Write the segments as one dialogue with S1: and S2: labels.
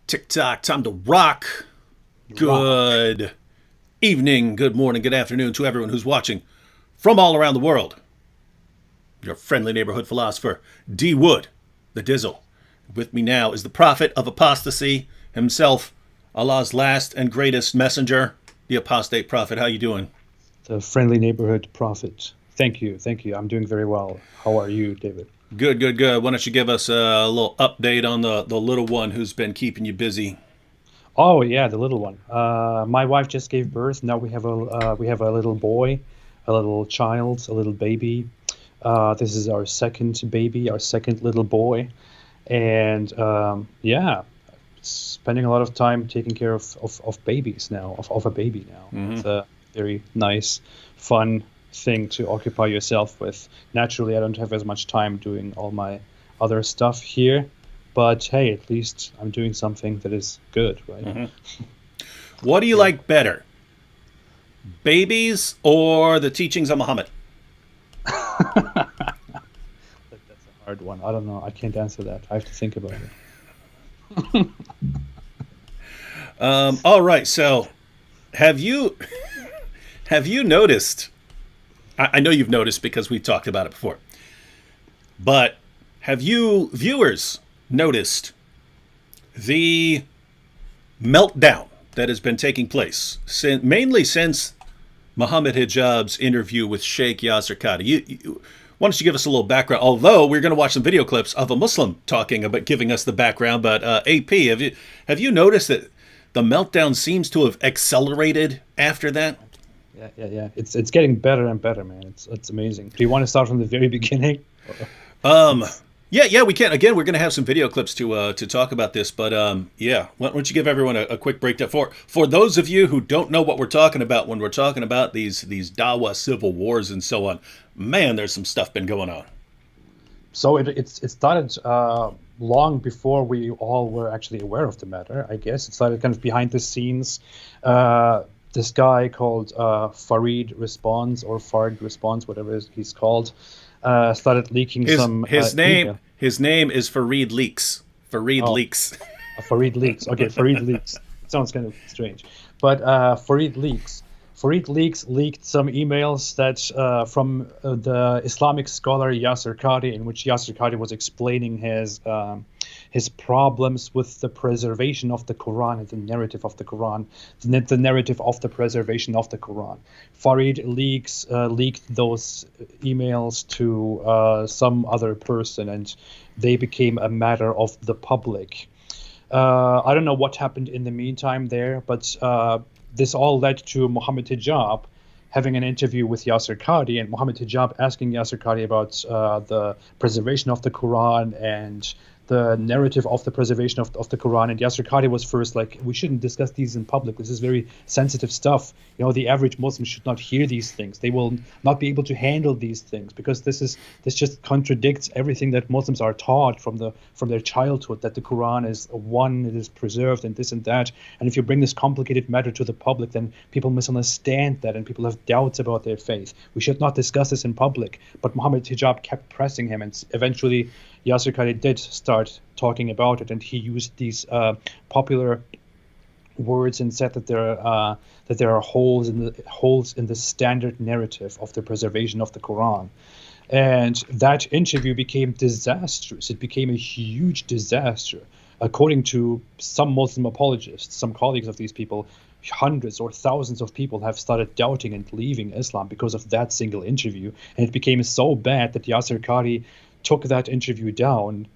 S1: TikTok, time to rock. Good evening, good morning, good afternoon to everyone who's watching from all around the world. Your friendly neighborhood philosopher, D. Wood, the Dizzle. With me now is the prophet of apostasy himself, Allah's last and greatest messenger, the Apostate Prophet. How you doing?
S2: The friendly neighborhood prophet. Thank you. I'm doing very well. How are you, David?
S1: Good. Why don't you give us a little update on the little one who's been keeping you busy?
S2: Oh yeah, the little one. My wife just gave birth. Now we have a little boy, a little child, a little baby. This is our second baby, our second little boy, and spending a lot of time taking care of babies now, of a baby now.
S1: Mm-hmm.
S2: It's a very nice, fun thing to occupy yourself with. Naturally, I don't have as much time doing all my other stuff here, but hey, at least I'm doing something that is good, right?
S1: Mm-hmm. What do you like better, babies or the teachings of Muhammad?
S2: That's a hard one. I don't know. I can't answer that. I have to think about it.
S1: All right. So, have you noticed? I know you've noticed because we've talked about it before. But have you viewers noticed the meltdown that has been taking place mainly since Muhammad Hijab's interview with Sheikh Yasir Qadhi? Why don't you give us a little background? Although we're going to watch some video clips of a Muslim talking about giving us the background. But AP, have you noticed that the meltdown seems to have accelerated after that?
S2: Yeah. It's getting better and better, man. It's amazing. Do you want to start from the very beginning?
S1: Yeah, we can. Again, we're going to have some video clips to talk about this, but why don't you give everyone a quick breakdown for those of you who don't know what we're talking about when we're talking about these Dawah civil wars and so on. Man, there's some stuff been going on.
S2: So it started long before we all were actually aware of the matter. I guess it started kind of behind the scenes. This guy called Fard Response, whatever he's called, started leaking
S1: his name.
S2: email.
S1: His name is Farid Leaks. Leaks.
S2: Farid Leaks. Okay, Farid Leaks. Sounds kind of strange, but Farid Leaks. Farid Leaks leaked some emails that from the Islamic scholar Yasir Qadhi, in which Yasir Qadhi was explaining his problems with the preservation of the Quran and the narrative of the Quran, the narrative of the preservation of the Quran. Farid leaked those emails to some other person, and they became a matter of the public. I don't know what happened in the meantime there, but this all led to Muhammad Hijab having an interview with Yasir Qadhi, and Muhammad Hijab asking Yasir Qadhi about the preservation of the Quran and the narrative of the preservation of the Quran. And Yasir Qadhi was first like, we shouldn't discuss these in public. This is very sensitive stuff. You know, the average Muslim should not hear these things. They will not be able to handle these things because this just contradicts everything that Muslims are taught from their childhood, that the Quran is one, it is preserved and this and that. And if you bring this complicated matter to the public, then people misunderstand that and people have doubts about their faith. We should not discuss this in public. But Muhammad Hijab kept pressing him, and eventually Yasir Qadhi did start talking about it, and he used these popular words and said that there are holes in the standard narrative of the preservation of the Quran. And that interview became disastrous. It became a huge disaster. According to some Muslim apologists, some colleagues of these people, hundreds or thousands of people have started doubting and leaving Islam because of that single interview. And it became so bad that Yasir Qadhi took that interview down,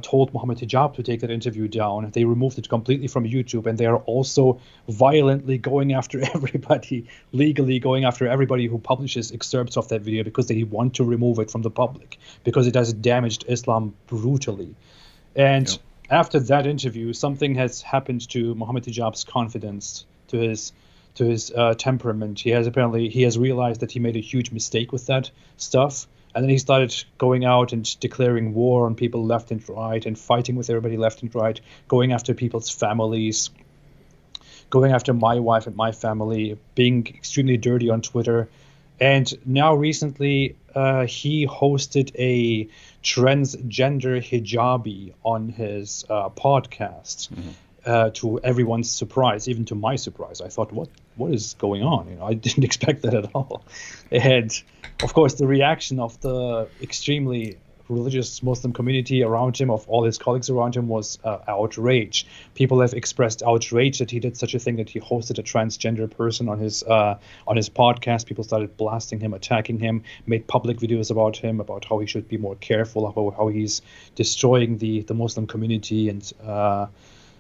S2: told Muhammad Hijab to take that interview down. They removed it completely from YouTube, and they are also violently going after everybody, legally going after everybody who publishes excerpts of that video because they want to remove it from the public, because it has damaged Islam brutally. And after that interview, something has happened to Muhammad Hijab's confidence, to his temperament. He has realized that he made a huge mistake with that stuff. And then he started going out and declaring war on people left and right and fighting with everybody left and right, going after people's families, going after my wife and my family, being extremely dirty on Twitter. And now recently, he hosted a transgender hijabi on his podcast. Mm-hmm. to everyone's surprise, even to my surprise. I thought, what is going on? I didn't expect that at all. And of course, the reaction of the extremely religious Muslim community around him, of all his colleagues around him, was outrage. People have expressed outrage that he did such a thing, that he hosted a transgender person on his podcast. People started blasting him, attacking him, made public videos about him, about how he should be more careful, about how he's destroying the Muslim community and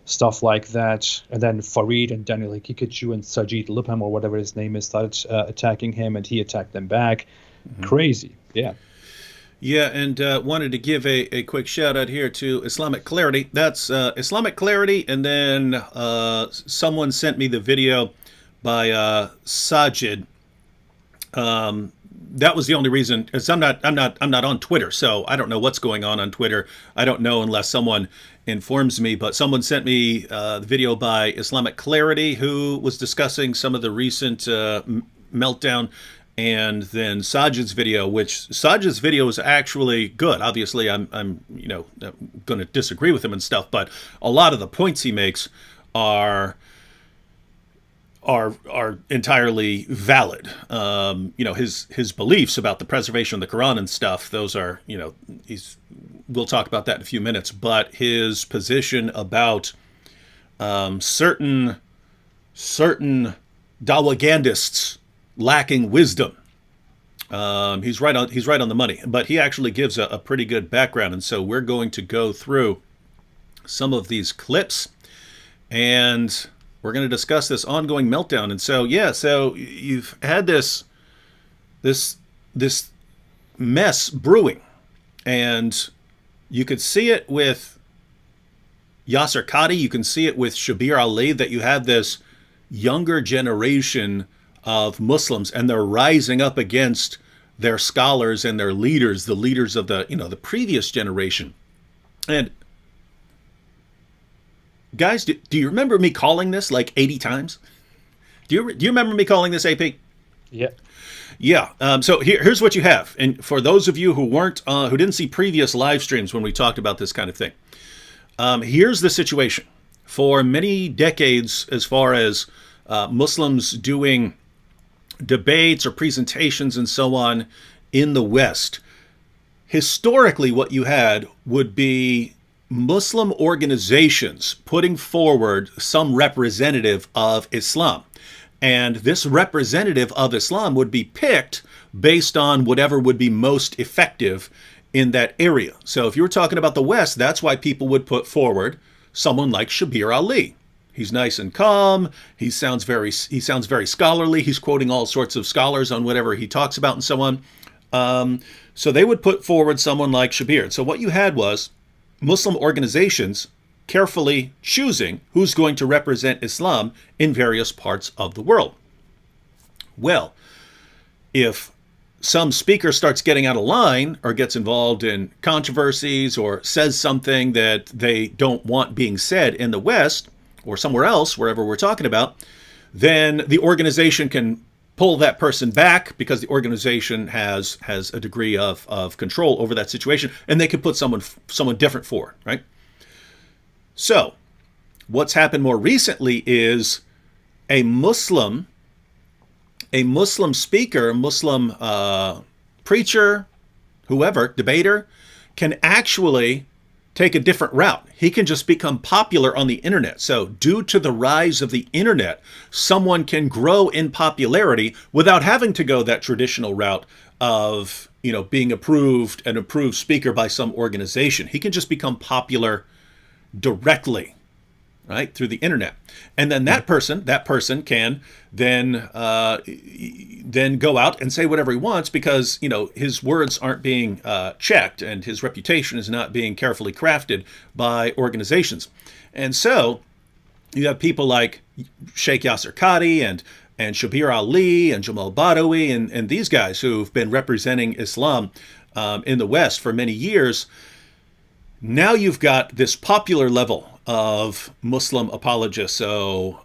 S2: stuff like that. And then Farid and Daniel Hikikachu and Sajid Lipham, or whatever his name is, started attacking him, and he attacked them back. Mm-hmm. Crazy. Yeah.
S1: Yeah, and wanted to give a quick shout out here to Islamic Clarity. That's Islamic Clarity, and then someone sent me the video by Sajid. That was the only reason, because I'm not on Twitter, so I don't know what's going on Twitter. I don't know unless someone informs me. But someone sent me the video by Islamic Clarity, who was discussing some of the recent Meltdown. And then Sajid's video, which Sajid's video is actually good. Obviously, I'm going to disagree with him and stuff, but a lot of the points he makes are entirely valid. His beliefs about the preservation of the Quran and stuff, those are, we'll talk about that in a few minutes. But his position about certain Dawagandists lacking wisdom. He's right on the money, but he actually gives a pretty good background, and so we're going to go through some of these clips, and we're going to discuss this ongoing meltdown. And so so you've had this mess brewing, and you could see it with Yasser Qadi, you can see it with Shabir Ali, that you have this younger generation of Muslims, and they're rising up against their scholars and their leaders, the leaders of the previous generation. And guys, do you remember me calling this like 80 times? Do you remember me calling this, AP?
S2: Yeah.
S1: Yeah. So here's what you have, and for those of you who who didn't see previous live streams when we talked about this kind of thing, here's the situation. For many decades, as far as Muslims doing debates or presentations and so on in the West, historically what you had would be Muslim organizations putting forward some representative of Islam. And this representative of Islam would be picked based on whatever would be most effective in that area. So if you were talking about the West, that's why people would put forward someone like Shabir Ali. He's nice and calm. He sounds very scholarly. He's quoting all sorts of scholars on whatever he talks about and so on. So they would put forward someone like Shabir. So what you had was Muslim organizations carefully choosing who's going to represent Islam in various parts of the world. Well, if some speaker starts getting out of line or gets involved in controversies or says something that they don't want being said in the West, or somewhere else, wherever we're talking about, then the organization can pull that person back, because the organization has a degree of control over that situation, and they could put someone different forward, right? So what's happened more recently is a Muslim speaker, Muslim preacher, whoever, debater, can actually take a different route. He can just become popular on the internet. So due to the rise of the internet, someone can grow in popularity without having to go that traditional route of, being an approved speaker by some organization. He can just become popular directly, right, through the internet. And then that person can then go out and say whatever he wants, because his words aren't being checked, and his reputation is not being carefully crafted by organizations. And so you have people like Sheikh Yasser Qadi and Shabir Ali and Jamal Badawi and these guys who've been representing Islam in the West for many years. Now you've got this popular level of Muslim apologists. So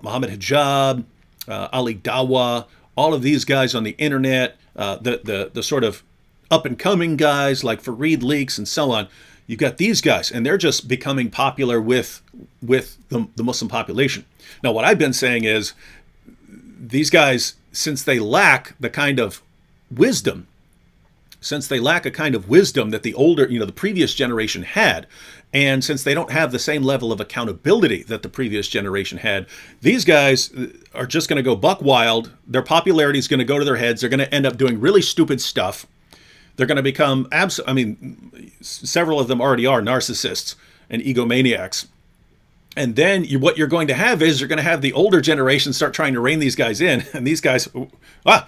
S1: Muhammad Hijab, Ali Dawah, all of these guys on the internet, the sort of up and coming guys like Farid Leaks and so on. you've got these guys, and they're just becoming popular with the Muslim population. Now, what I've been saying is these guys, since they lack the kind of wisdom, since they lack a kind of wisdom that the older, the previous generation had, and since they don't have the same level of accountability that the previous generation had, these guys are just going to go buck wild. Their popularity is going to go to their heads. They're going to end up doing really stupid stuff. They're going to become, several of them already are narcissists and egomaniacs. And then what you're going to have is you're going to have the older generation start trying to rein these guys in. And these guys,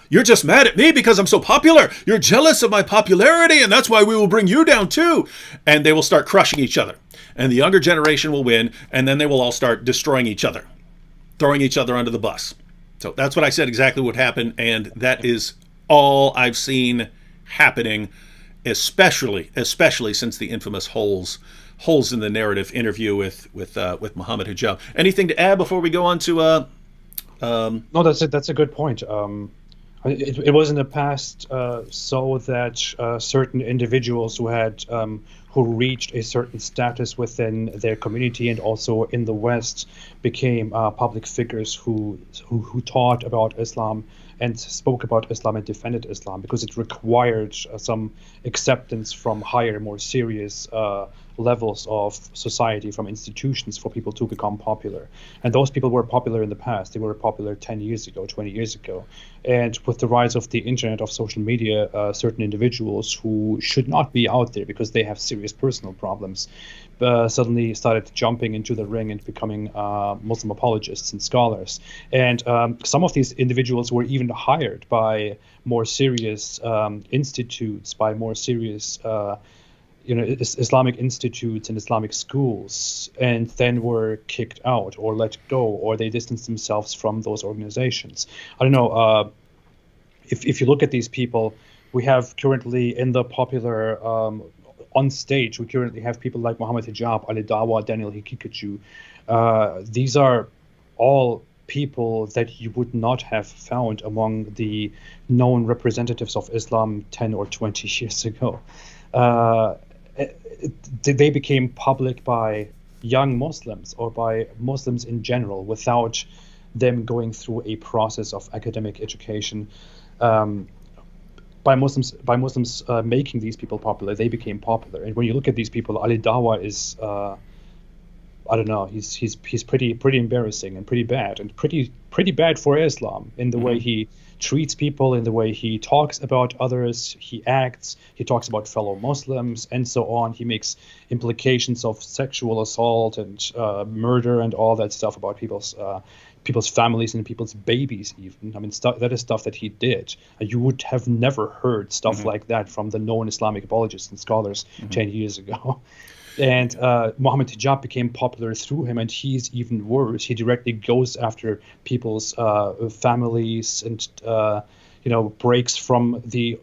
S1: you're just mad at me because I'm so popular. You're jealous of my popularity, and that's why we will bring you down too. And they will start crushing each other. And the younger generation will win, and then they will all start destroying each other, throwing each other under the bus. So that's what I said exactly would happen, and that is all I've seen happening, especially since the infamous holes in the narrative interview with Mohammed Hijab. Anything to add before we go on to
S2: No, that's it. That's a good point. It was in the past so that certain individuals who reached a certain status within their community and also in the West became public figures who taught about Islam and spoke about Islam and defended Islam because it required some acceptance from higher, more serious levels of society, from institutions, for people to become popular. And those people were popular in the past. They were popular 10 years ago, 20 years ago. And with the rise of the internet, of social media, certain individuals who should not be out there because they have serious personal problems suddenly started jumping into the ring and becoming Muslim apologists and scholars. And some of these individuals were even hired by more serious institutes, by more serious Islamic institutes and Islamic schools, and then were kicked out or let go, or they distanced themselves from those organizations. I don't know, if you look at these people, we have currently in the popular, on stage, we currently have people like Muhammad Hijab, Ali Dawah, Daniel Hikikachu. These are all people that you would not have found among the known representatives of Islam 10 or 20 years ago. They became public by young Muslims or by Muslims in general without them going through a process of academic education. By Muslims making these people popular, they became popular. And when you look at these people, Ali Dawah is, I don't know, he's pretty embarrassing and pretty bad, and pretty bad for Islam in the way he treats people, in the way he talks about others, he acts, he talks about fellow Muslims, and so on. He makes implications of sexual assault and murder and all that stuff about people's families and people's babies even. I mean, that is stuff that he did. You would have never heard stuff like that from the known Islamic apologists and scholars 10 years ago. And Muhammad Hijab became popular through him, and he's even worse. He directly goes after people's families and, breaks from the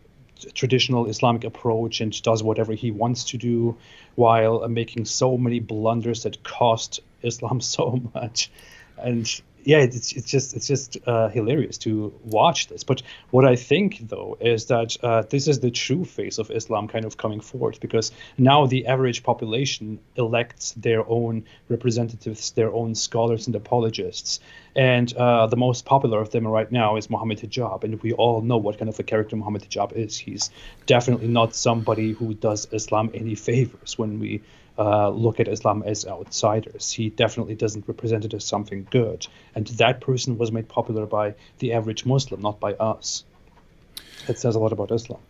S2: traditional Islamic approach and does whatever he wants to do while making so many blunders that cost Islam so much. And yeah, it's just hilarious to watch this. But what I think, though, is that this is the true face of Islam kind of coming forth, because now the average population elects their own representatives, their own scholars and apologists. And the most popular of them right now is Muhammad Hijab. And we all know what kind of a character Muhammad Hijab is. He's definitely not somebody who does Islam any favors when we look at Islam as outsiders. He definitely doesn't represent it as something good. And that person was made popular by the average Muslim, not by us. It says a lot about Islam.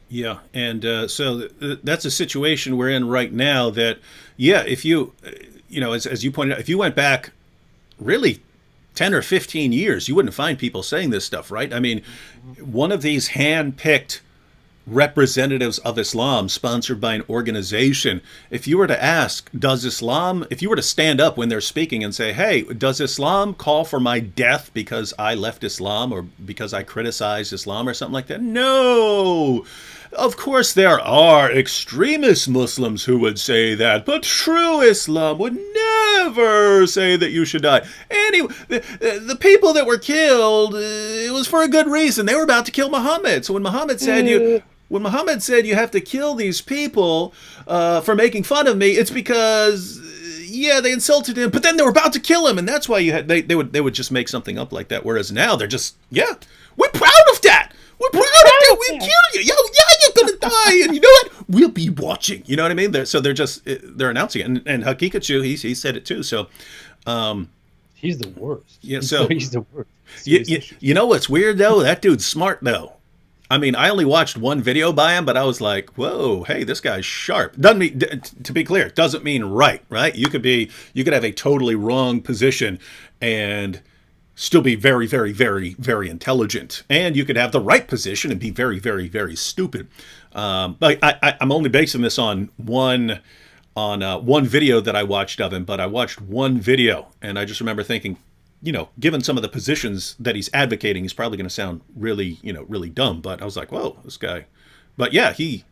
S1: Yeah, and so that's a situation we're in right now that, if you, as you pointed out, if you went back really 10 or 15 years, you wouldn't find people saying this stuff, right? I mean, one of these hand-picked representatives of Islam sponsored by an organization, if you were to ask, if you were to stand up when they're speaking and say, hey, does Islam call for my death because I left Islam or because I criticized Islam or something like that? No! Of course there are extremist Muslims who would say that, but true Islam would never say that you should die. Anyway, the people that were killed, it was for a good reason. They were about to kill Muhammad. So when Muhammad said, when Muhammad said you have to kill these people for making fun of me, it's because yeah, they insulted him, but then they were about to kill him, and that's why they would just make something up like that. Whereas now they're just we're proud of that. We're proud of that. We'll kill you. You're gonna die, and you know what? We'll be watching. You know what I mean? They're announcing it, and Hakikachu, he said it too. So,
S2: he's the worst.
S1: Yeah.
S2: He's the worst.
S1: You know what's weird though? That dude's smart though. I mean, I only watched one video by him, but I was like, whoa, hey, this guy's sharp. Doesn't mean, to be clear, doesn't mean right? You could have a totally wrong position and still be very, very, very, very intelligent. And you could have the right position and be very, very, very stupid. But I'm only basing this on one video that I watched of him, but I watched one video and I just remember thinking, given some of the positions that he's advocating, he's probably going to sound really, really dumb. But I was like, whoa, this guy. But yeah, he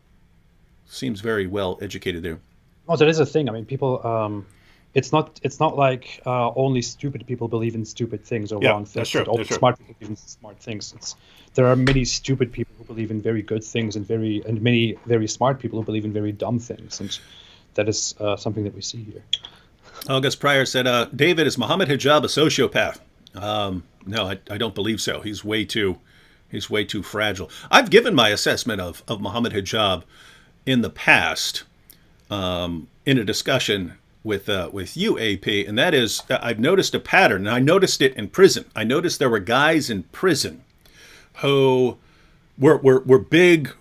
S1: seems very well educated there.
S2: Oh, that is a thing. I mean, people. It's not like only stupid people believe in stupid things or wrong things.
S1: That's true.
S2: Only smart people believe in smart things. There are many stupid people who believe in very good things, and many very smart people who believe in very dumb things, and that is something that we see here.
S1: August Pryor said, David, is Muhammad Hijab a sociopath? No, I don't believe so. He's way too fragile. I've given my assessment of Muhammad Hijab in the past in a discussion with you, AP, and that is I've noticed a pattern, and I noticed it in prison. I noticed there were guys in prison who were big,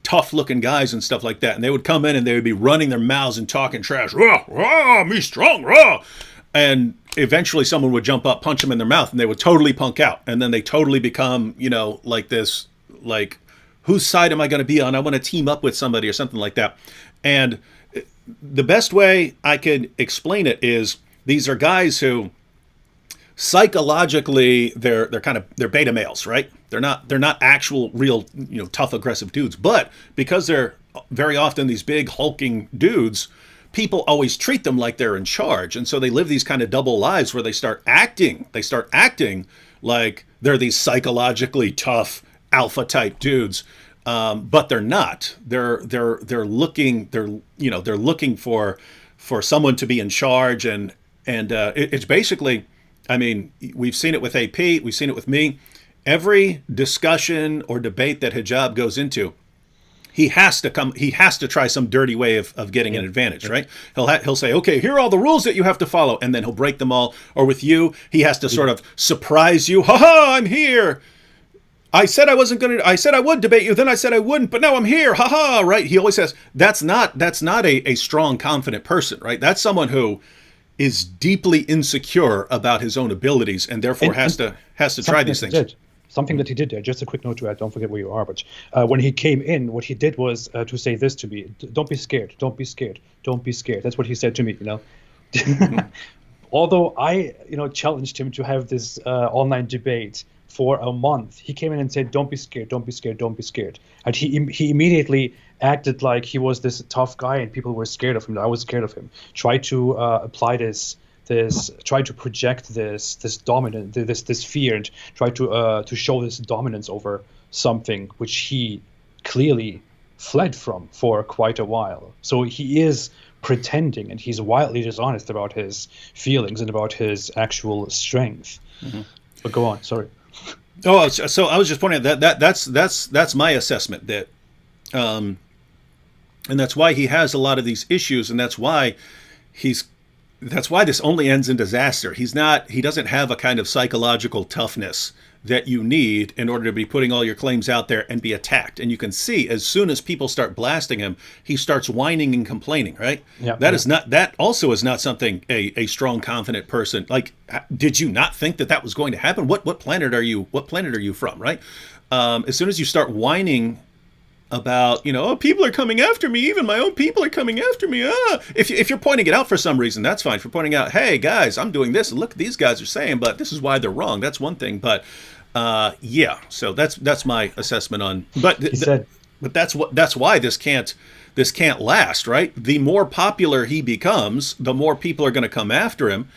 S1: tough-looking guys and stuff like that. And they would come in and they would be running their mouths and talking trash. Rah, rah, me strong, rah. And eventually someone would jump up, punch them in their mouth, and they would totally punk out. And then they totally become, like this, like, whose side am I going to be on? I want to team up with somebody or something like that. And the best way I could explain it is these are guys who psychologically they're beta males, right? They're not actual real tough aggressive dudes, but because they're very often these big hulking dudes, people always treat them like they're in charge, and so they live these kind of double lives where they start acting like they're these psychologically tough alpha type dudes, but they're not. They're looking for someone to be in charge, and it's basically. I mean, we've seen it with AP, we've seen it with me. Every discussion or debate that hijab goes into, he has to try some dirty way of getting an advantage, right? He'll say, okay, here are all the rules that you have to follow, and then he'll break them all. Or with you, he has to sort of surprise you. Ha, I'm here. I said I would debate you, then I said I wouldn't, but now I'm here. Ha, right? He always says, that's not a strong, confident person, right? That's someone who is deeply insecure about his own abilities and therefore has to try these things.
S2: Something that he did there, just a quick note to add, don't forget where you are, but when he came in, what he did was to say this to me: don't be scared, don't be scared, don't be scared. That's what he said to me, Although I, challenged him to have this online debate for a month, he came in and said, don't be scared, don't be scared, don't be scared. And he immediately acted like he was this tough guy and people were scared of him. I was scared of him. Tried to apply try to project this dominant, this fear, and try to show this dominance over something which he clearly fled from for quite a while. So he is pretending, and he's wildly dishonest about his feelings and about his actual strength. Mm-hmm. But go on, sorry.
S1: Oh, so I was just pointing out that's my assessment, that, and that's why he has a lot of these issues, and that's why this only ends in disaster. He doesn't have a kind of psychological toughness that you need in order to be putting all your claims out there and be attacked. And you can see as soon as people start blasting him, he starts whining and complaining, right? Yeah, that also is not something a strong, confident person, like, did you not think that was going to happen? What planet are you from, right? As soon as you start whining about, people are coming after me, even my own people are coming after me. If you're pointing it out for some reason, that's fine. If you're pointing out, hey guys, I'm doing this, and look, these guys are saying, but this is why they're wrong. That's one thing. But so that's my assessment on. But that's why this can't last, right? The more popular he becomes, the more people are going to come after him,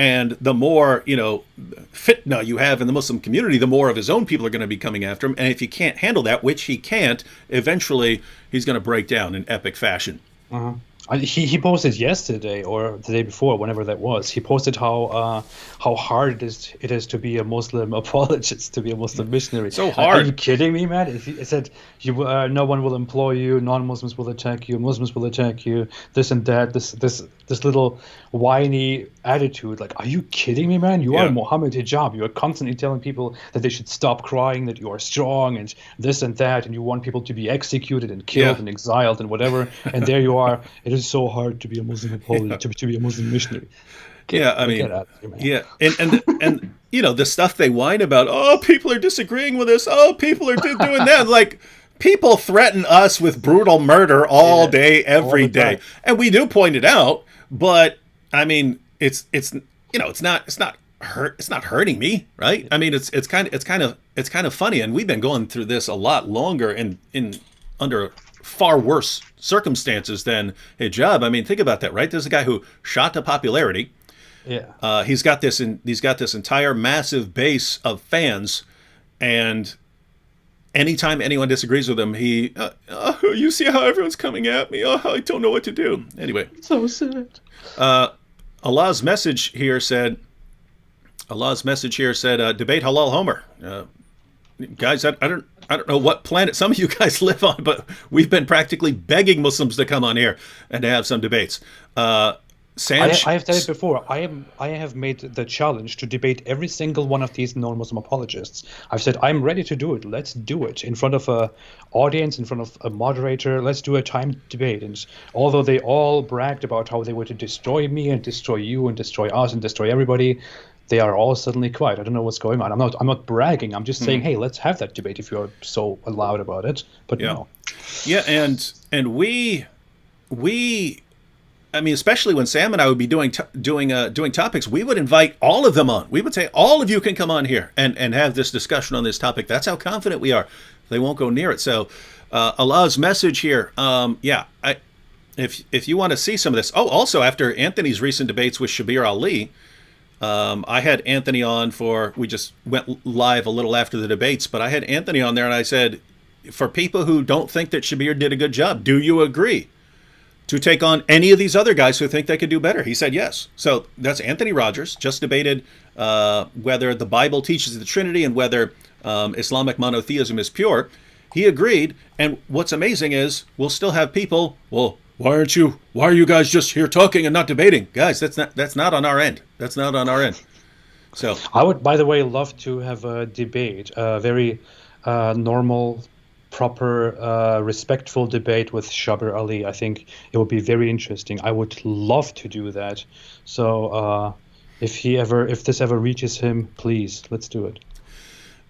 S1: And the more, fitna you have in the Muslim community, the more of his own people are going to be coming after him. And if he can't handle that, which he can't, eventually he's going to break down in epic fashion.
S2: Uh-huh. He posted yesterday or the day before, whenever that was. He posted how hard it is to be a Muslim apologist, to be a Muslim missionary.
S1: So hard.
S2: Are you kidding me, man? He said no one will employ you, non-Muslims will attack you, Muslims will attack you, this and that. This little whiny attitude. Like, are you kidding me, man? You are Mohammed Hijab. You are constantly telling people that they should stop crying, that you are strong, and this and that, and you want people to be executed and killed and exiled and whatever. And there you are. It is so hard to be a Muslim apologist, to be a Muslim missionary.
S1: And the stuff they whine about, oh, people are disagreeing with us, oh, people are doing that. Like, people threaten us with brutal murder all day, every day. And we do point it out, but I mean, it's not hurting me, right? I mean, it's kind of funny, and we've been going through this a lot longer and under far worse circumstances than hijab. I mean, think about that, right? There's a guy who shot to popularity.
S2: Yeah.
S1: He's got this entire massive base of fans, and anytime anyone disagrees with him, you see how everyone's coming at me. Oh, I don't know what to do. Anyway,
S2: so sad.
S1: Allah's message here said, debate halal Homer. Guys, I don't know what planet some of you guys live on, but we've been practically begging Muslims to come on here and to have some debates.
S2: I have said it before. I have made the challenge to debate every single one of these non-Muslim apologists. I've said I'm ready to do it. Let's do it in front of an audience, in front of a moderator. Let's do a timed debate. And although they all bragged about how they were to destroy me and destroy you and destroy us and destroy everybody, they are all suddenly quiet. I don't know what's going on. I'm not bragging. I'm just saying, hey, let's have that debate if you're so loud about it. But no.
S1: Yeah, and we. I mean, especially when Sam and I would be doing topics, we would invite all of them on. We would say, all of you can come on here and have this discussion on this topic. That's how confident we are. They won't go near it. So Allah's message here, if you want to see some of this. Oh, also, after Anthony's recent debates with Shabir Ali, I had Anthony on we just went live a little after the debates, but I had Anthony on there and I said, for people who don't think that Shabir did a good job, do you agree to take on any of these other guys who think they could do better? He said yes. So that's Anthony Rogers, just debated whether the Bible teaches the Trinity and whether Islamic monotheism is pure. He agreed, and what's amazing is we'll still have people, well, why are you guys just here talking and not debating? Guys, that's not on our end. That's not on our end. So
S2: I would, by the way, love to have a debate, a very normal, proper, respectful debate with Shabir Ali. I think it would be very interesting. I would love to do that. So if this ever reaches him, please, let's do it.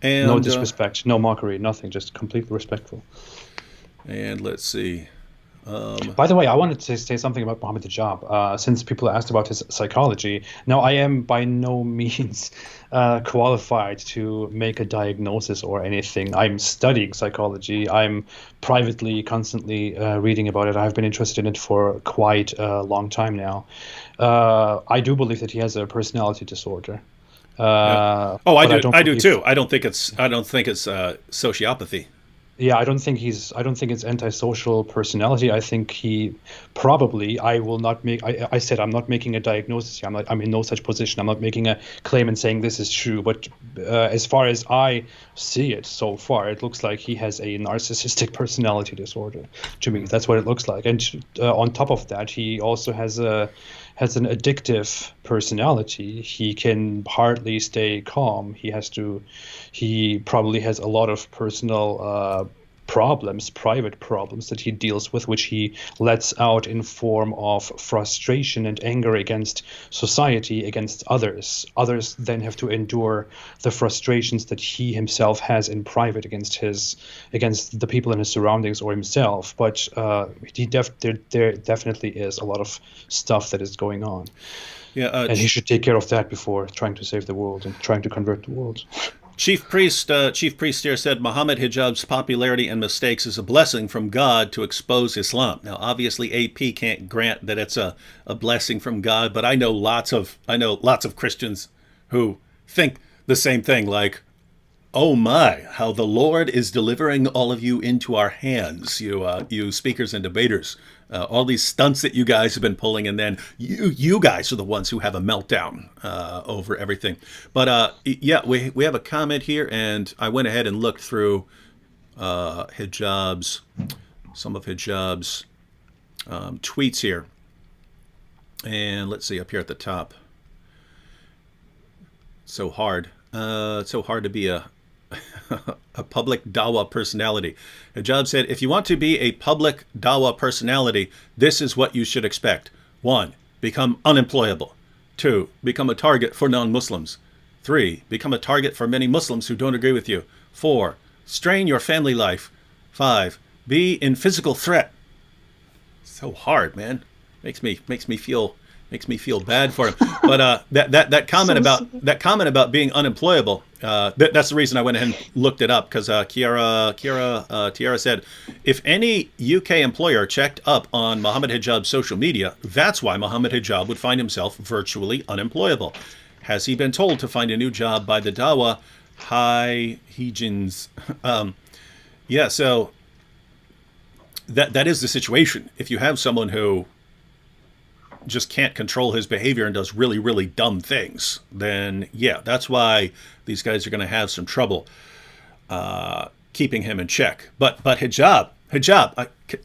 S2: And no disrespect, no mockery, nothing, just completely respectful.
S1: And let's see.
S2: By the way, I wanted to say something about Mohammed Hijab, since people asked about his psychology. Now, I am by no means qualified to make a diagnosis or anything. I'm studying psychology. I'm privately, constantly reading about it. I've been interested in it for quite a long time now. I do believe that he has a personality disorder.
S1: I do too. I don't think it's sociopathy.
S2: Yeah, I don't think it's antisocial personality. I think he probably. I will not make. I said I'm not making a diagnosis here. I'm in no such position. I'm not making a claim and saying this is true. But as far as I see it so far, it looks like he has a narcissistic personality disorder. To me, that's what it looks like. And on top of that, he also has an addictive personality. He can hardly stay calm. He probably has a lot of personal private problems that he deals with, which he lets out in form of frustration and anger against society, against others. Others then have to endure the frustrations that he himself has in private against the people in his surroundings or himself. But there definitely is a lot of stuff that is going on. Yeah, and he should take care of that before trying to save the world and trying to convert the world.
S1: Chief Priest here said Muhammad Hijab's popularity and mistakes is a blessing from God to expose Islam. Now, obviously, AP can't grant that it's a blessing from God, but I know lots of Christians who think the same thing. Like, oh my, how the Lord is delivering all of you into our hands, you speakers and debaters. All these stunts that you guys have been pulling, and then you guys are the ones who have a meltdown over everything. But yeah, we have a comment here, and I went ahead and looked through some of Hijab's tweets here. And let's see, up here at the top. It's so hard to be a public Dawah personality. Hijab said, if you want to be a public Dawah personality, this is what you should expect. 1. Become unemployable. 2. Become a target for non-Muslims. 3. Become a target for many Muslims who don't agree with you. 4. Strain your family life. 5. Be in physical threat. So hard, man. Makes me feel bad for him. But that comment about being unemployable, that's the reason I went ahead and looked it up, because Tiara said, if any UK employer checked up on Muhammad Hijab's social media, that's why Muhammad Hijab would find himself virtually unemployable. Has he been told to find a new job by the Dawah High Hijins? Yeah, so that is the situation. If you have someone who just can't control his behavior and does really, really dumb things, then yeah, that's why these guys are going to have some trouble keeping him in check. But Hijab,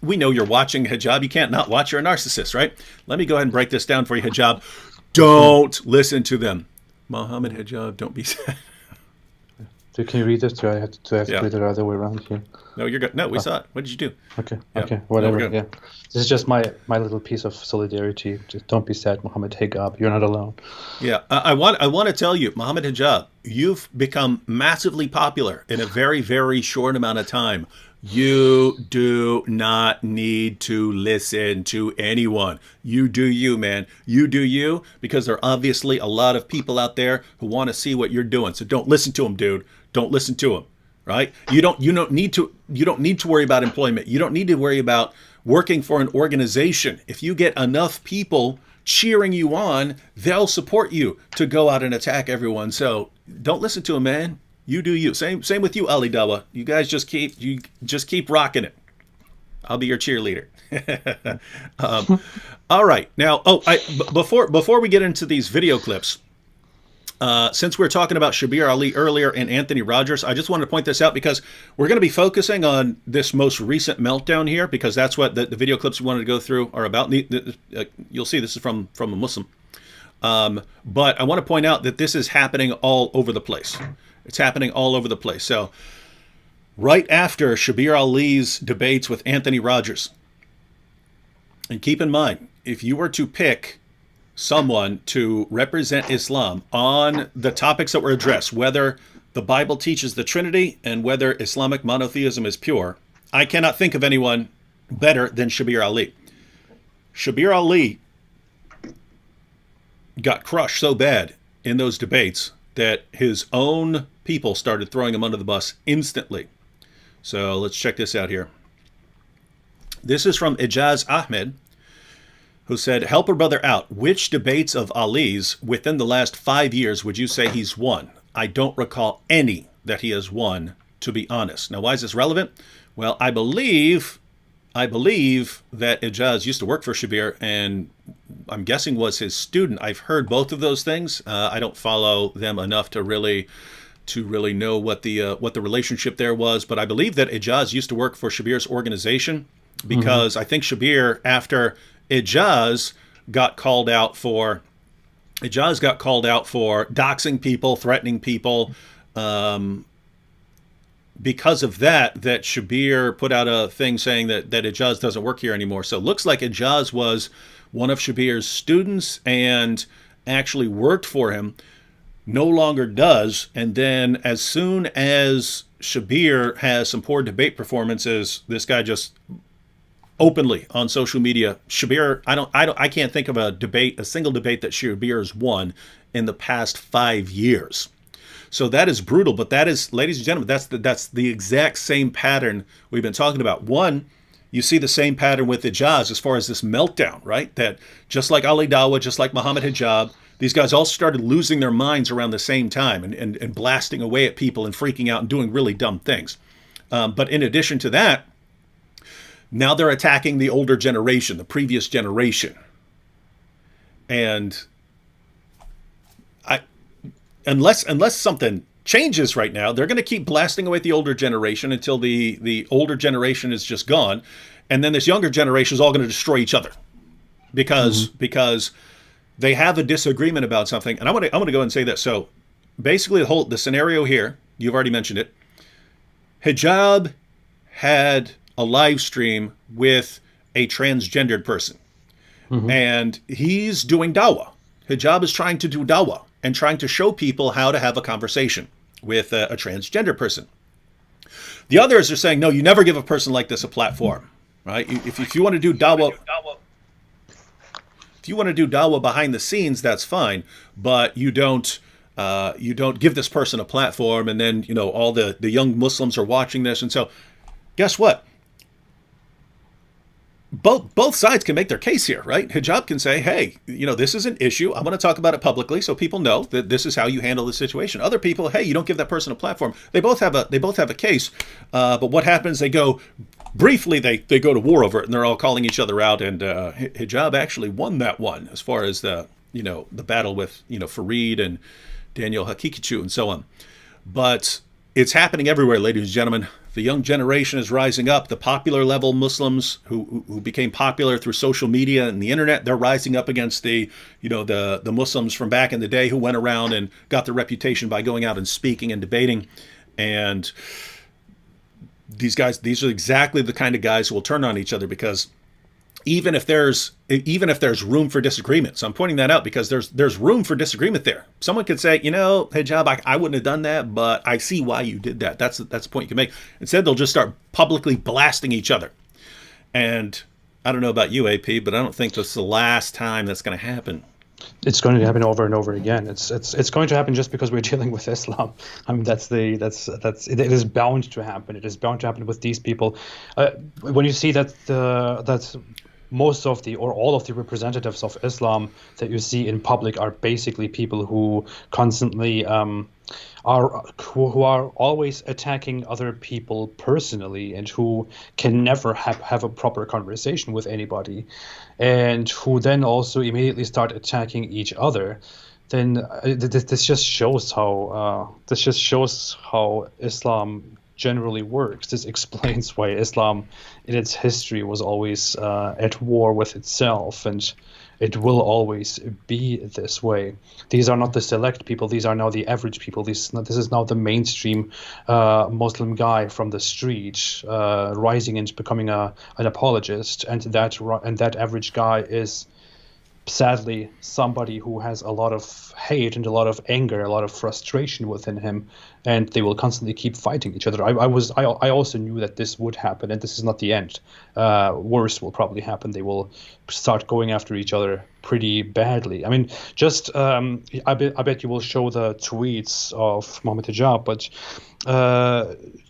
S1: we know you're watching, Hijab. You can't not watch. You're a narcissist, right? Let me go ahead and break this down for you, Hijab. Don't listen to them. Muhammad Hijab, don't be sad.
S2: So can you read this? Do I have to
S1: Yeah.
S2: put it the other way around here?
S1: No, you're good. No, we saw it. What did you do?
S2: Okay,
S1: Yeah.
S2: okay,
S1: No,
S2: whatever.
S1: we're good.
S2: Yeah, this is just my little piece of solidarity. Just don't be sad, Muhammad Hijab. You're not alone.
S1: Yeah, I want to tell you, Muhammad Hijab, you've become massively popular in a very, very short amount of time. You do not need to listen to anyone. You do you, man. You do you, because there are obviously a lot of people out there who want to see what you're doing. So don't listen to them, dude. Don't listen to them. Right? You don't need to worry about employment. You don't need to worry about working for an organization. If you get enough people cheering you on, they'll support you to go out and attack everyone. So don't listen to them, man. You do you. Same with you, Ali Dawah. You guys just keep rocking it. I'll be your cheerleader. All right. Now, before we get into these video clips, since we were talking about Shabir Ali earlier and Anthony Rogers, I just wanted to point this out because we're going to be focusing on this most recent meltdown here, because that's what the video clips we wanted to go through are about. You'll see this is from a Muslim. But I want to point out that this is happening all over the place. It's happening all over the place. So right after Shabir Ali's debates with Anthony Rogers, and keep in mind, if you were to pick someone to represent Islam on the topics that were addressed, whether the Bible teaches the Trinity and whether Islamic monotheism is pure, I cannot think of anyone better than Shabir Ali. Shabir Ali got crushed so bad in those debates that his own people started throwing him under the bus instantly. So let's check this out here. This is from Ijaz Ahmed, who said, help a brother out. Which debates of Ali's within the last 5 years would you say he's won? I don't recall any that he has won, to be honest. Now, why is this relevant? Well, I believe that Ijaz used to work for Shabir, and I'm guessing was his student. I've heard both of those things. I don't follow them enough to really know what the relationship there was, but I believe that Ijaz used to work for Shabir's organization, because I think Shabir, after Ijaz got called out for doxing people, threatening people. Because of that Shabir put out a thing saying that Ijaz doesn't work here anymore. So it looks like Ijaz was one of Shabir's students and actually worked for him, no longer does. And then as soon as Shabir has some poor debate performances, this guy just openly on social media, Shabir, I can't think of a single debate that Shabir has won in the past 5 years. So that is brutal. But that is, ladies and gentlemen, that's the exact same pattern we've been talking about. One, you see the same pattern with Hijaz as far as this meltdown, right? That just like Ali Dawah, just like Muhammad Hijab, these guys all started losing their minds around the same time and blasting away at people and freaking out and doing really dumb things. But in addition to that, now they're attacking the older generation, the previous generation. And unless something changes right now, they're going to keep blasting away at the older generation until the older generation is just gone. And then this younger generation is all going to destroy each other because they have a disagreement about something. And I'm going to go ahead and say this. So basically the scenario here, you've already mentioned it. Hijab had a live stream with a transgendered person. And he's doing dawah. Hijab is trying to do dawah and trying to show people how to have a conversation with a transgender person. The others are saying, no, you never give a person like this a platform, right? If you want to do dawah, if you want to do dawah behind the scenes, that's fine, but you don't give this person a platform. And then, all the young Muslims are watching this. And so guess what? Both sides can make their case here, right? Hijab can say, hey, this is an issue. I'm going to talk about it publicly so people know that this is how you handle the situation. Other people, hey, you don't give that person a platform. They both have a case. But what happens? They go briefly. They go to war over it, and they're all calling each other out. And Hijab actually won that one as far as the battle with Fareed and Daniel Hakikichu and so on. But it's happening everywhere, ladies and gentlemen. The young generation is rising up. The popular level Muslims who became popular through social media and the internet, they're rising up against the Muslims from back in the day who went around and got their reputation by going out and speaking and debating. And these are exactly the kind of guys who will turn on each other, because even if there's room for disagreement. So I'm pointing that out because there's room for disagreement there. Someone could say, Hijab, I wouldn't have done that, but I see why you did that. That's the point you can make. Instead, they'll just start publicly blasting each other. And I don't know about you, AP, but I don't think that's the last time that's going to happen.
S2: It's going to happen over and over again. It's going to happen just because we're dealing with Islam. I mean, it is bound to happen. It is bound to happen with these people. When you see that most of or all of the representatives of Islam that you see in public are basically people who constantly who are always attacking other people personally, and who can never have a proper conversation with anybody, and who then also immediately start attacking each other. Then this just shows how Islam generally works. This explains why Islam in its history was always at war with itself, and it will always be this way. These are not the select people. These are now the average people. This is now the mainstream Muslim guy from the street rising into becoming an apologist, and that average guy is sadly somebody who has a lot of hate and a lot of anger, a lot of frustration within him, and they will constantly keep fighting each other. I also knew that this would happen, and this is not the end. Worse will probably happen. They will start going after each other pretty badly. I mean, just I bet you will show the tweets of Mohammed Hijab, but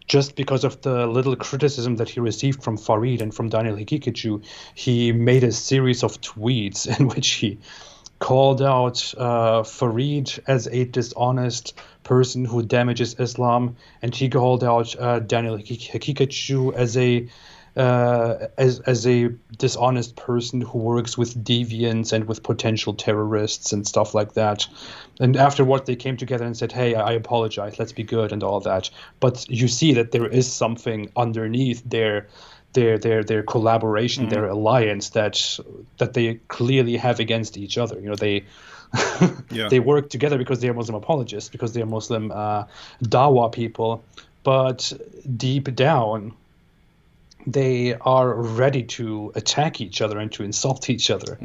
S2: just because of the little criticism that he received from Fareed and from Daniel Hikikichu, he made a series of tweets in which he called out Fareed as a dishonest person who damages Islam, and he called out Daniel Hikikichu as a dishonest person who works with deviants and with potential terrorists and stuff like that. And afterward, they came together and said, "Hey, I apologize. Let's be good," and all that. But you see that there is something underneath their collaboration, their alliance that they clearly have against each other. They they work together because they are Muslim apologists, because they are Muslim Dawah people. But deep down, they are ready to attack each other and to insult each other.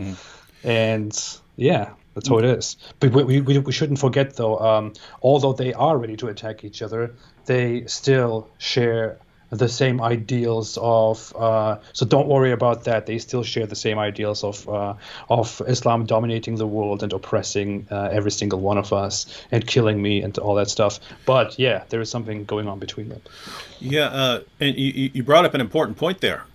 S2: And yeah, that's how it is. But we shouldn't forget, though, although they are ready to attack each other, they still share the same ideals of. So don't worry about that. They still share the same ideals of Islam dominating the world and oppressing every single one of us and killing me and all that stuff. But yeah, there is something going on between them.
S1: Yeah, and you brought up an important point there.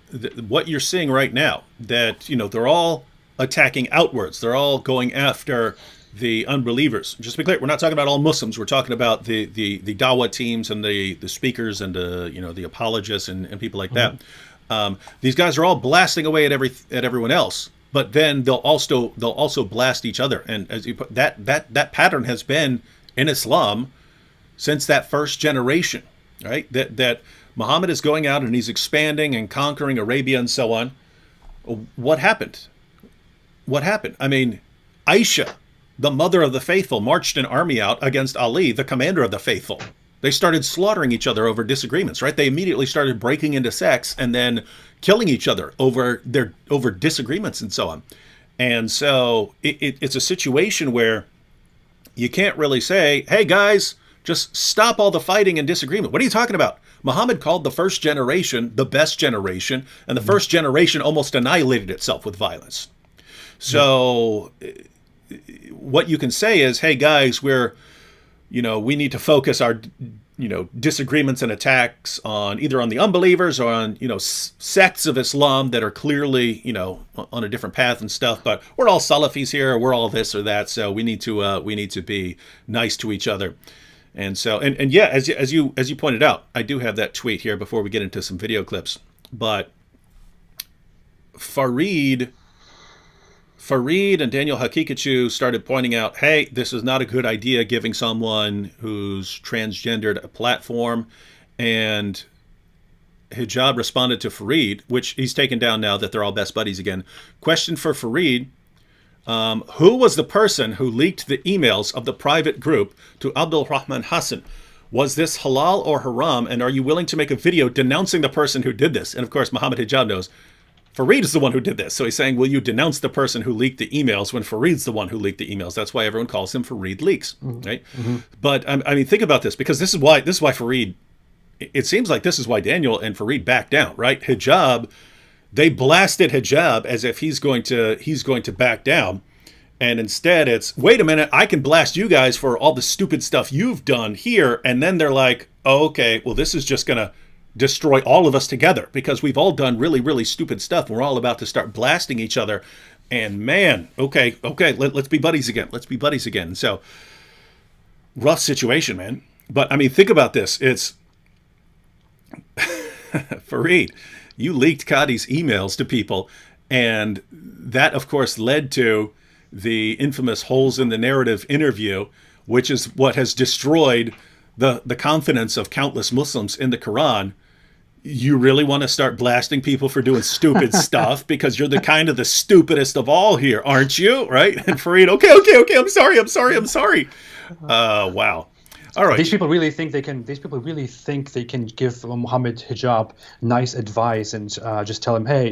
S1: What you're seeing right now, that they're all attacking outwards. They're all going after the unbelievers. Just to be clear, we're not talking about all Muslims. We're talking about the Dawah teams and the speakers and the apologists and people like that. These guys are all blasting away at everyone else, but then they'll also blast each other. And as you put, that pattern has been in Islam since that first generation, right? That Muhammad is going out and he's expanding and conquering Arabia and so on. What happened? I mean, Aisha, the mother of the faithful, marched an army out against Ali, the commander of the faithful. They started slaughtering each other over disagreements, right? They immediately started breaking into sects and then killing each other over disagreements and so on. And so it's a situation where you can't really say, hey guys, just stop all the fighting and disagreement. What are you talking about? Muhammad called the first generation the best generation, and the first generation almost annihilated itself with violence. So what you can say is, hey guys, we need to focus our, disagreements and attacks on either on the unbelievers or on, sects of Islam that are clearly, on a different path and stuff. But we're all Salafis here, or we're all this or that. So we need to be nice to each other. And so, and yeah, as you pointed out, I do have that tweet here before we get into some video clips. But Fareed and Daniel Hakikachu started pointing out, hey, this is not a good idea giving someone who's transgendered a platform. And Hijab responded to Fareed, which he's taken down now that they're all best buddies again. Question for Fareed. Who was the person who leaked the emails of the private group to Abdul Rahman Hassan? Was this halal or haram? And are you willing to make a video denouncing the person who did this? And of course, Muhammad Hijab knows Fareed is the one who did this. So he's saying, will you denounce the person who leaked the emails when Fareed's the one who leaked the emails? That's why everyone calls him Fareed Leaks, right? But I mean, think about this, because this is why Fareed, it seems like this is why Daniel and Fareed backed down, right? Hijab, they blasted Hijab as if he's going to back down. And instead it's, wait a minute, I can blast you guys for all the stupid stuff you've done here. And then they're like, oh, okay, well, this is just going to destroy all of us together because we've all done really, really stupid stuff. We're all about to start blasting each other. And man, okay, let's be buddies again. Let's be buddies again. So rough situation, man. But I mean, think about this. It's Fareed, you leaked Qadi's emails to people. And that, of course, led to the infamous holes in the narrative interview, which is what has destroyed the confidence of countless Muslims in the Quran. You really want to start blasting people for doing stupid stuff because you're the stupidest of all here, aren't you? Right? And Fareed, okay. I'm sorry. Wow. All right.
S2: These people really think they can give Muhammad Hijab nice advice and just tell him, hey,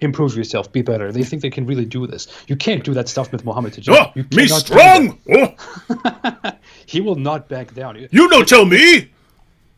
S2: improve yourself, be better. They think they can really do this. You can't do that stuff with Muhammad Hijab.
S1: Oh, me strong.
S2: Oh. He will not back down.
S1: You don't tell me.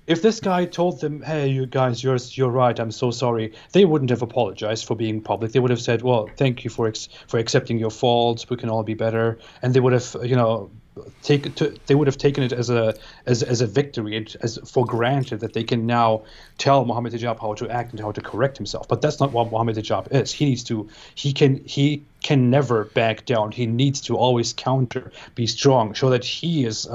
S2: If this guy told them, hey, you guys, you're right, I'm so sorry, they wouldn't have apologized for being public. They would have said, well, thank you for accepting your faults. We can all be better. And they would have, they would have taken it as a victory, as for granted that they can now tell Muhammad Hijab how to act and how to correct himself. But that's not what Muhammad Hijab is. He can never back down. He needs to always counter, be strong, show that he is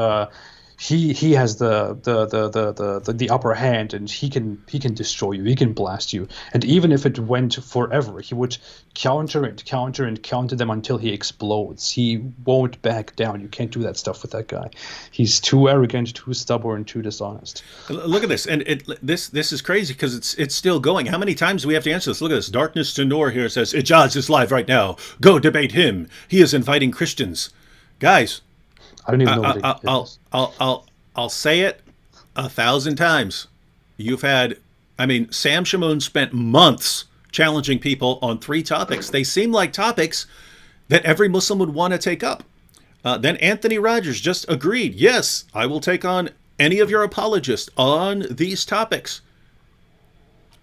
S2: he has the upper hand, and he can destroy you, he can blast you. And even if it went forever, he would counter them until he explodes. He won't back down. You can't do that stuff with that guy. He's too arrogant, too stubborn, too dishonest.
S1: Look at this, and this is crazy because it's still going. How many times do we have to answer this? Look at this. Darkness to Noor here says Ijaz is live right now. Go debate him. He is inviting Christians, guys.
S2: I don't even know what
S1: I'll say it 1,000 times. Sam Shamoun spent months challenging people on 3 topics. They seem like topics that every Muslim would want to take up. Then Anthony Rogers just agreed, yes, I will take on any of your apologists on these topics.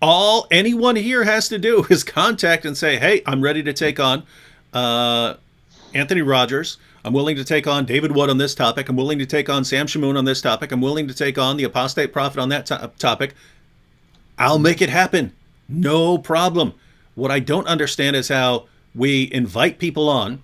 S1: All anyone here has to do is contact and say, hey, I'm ready to take on Anthony Rogers. I'm willing to take on David Wood on this topic. I'm willing to take on Sam Shamoon on this topic. I'm willing to take on the Apostate Prophet on that topic. I'll make it happen. No problem. What I don't understand is how we invite people on.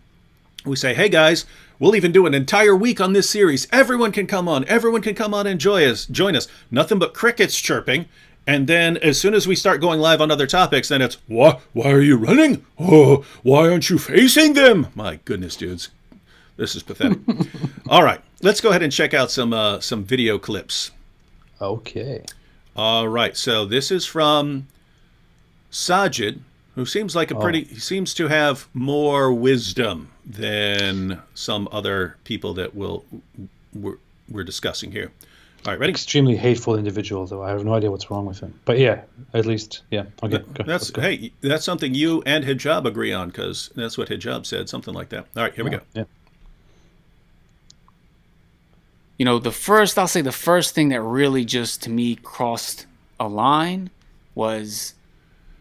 S1: We say, hey, guys, we'll even do an entire week on this series. Everyone can come on. Everyone can come on and join us. Nothing but crickets chirping. And then as soon as we start going live on other topics, then it's, what? Why are you running? Oh, why aren't you facing them? My goodness, dudes. This is pathetic. All right. Let's go ahead and check out some video clips.
S2: Okay.
S1: All right. So this is from Sajid, who seems like he seems to have more wisdom than some other people that we're discussing here. All right, ready?
S2: Extremely hateful individual, though. I have no idea what's wrong with him. But yeah, at least, yeah. Okay,
S1: Hey, that's something you and Hijab agree on, because that's what Hijab said, something like that. All right, here we go.
S2: Yeah.
S3: You know, the first thing that really just, to me, crossed a line was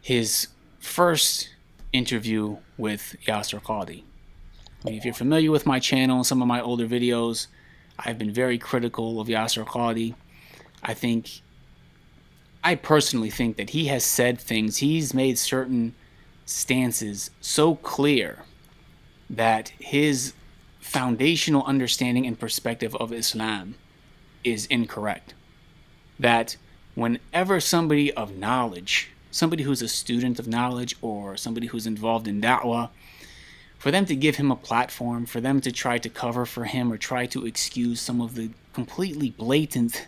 S3: his first interview with Yasser Qadhi. I mean, if you're familiar with my channel and some of my older videos, I've been very critical of Yasser Qadhi. I personally think that he has said things, he's made certain stances so clear that his foundational understanding and perspective of Islam is incorrect. That whenever somebody of knowledge, somebody who's a student of knowledge or somebody who's involved in Dawah, for them to give him a platform, for them to try to cover for him or try to excuse some of the completely blatant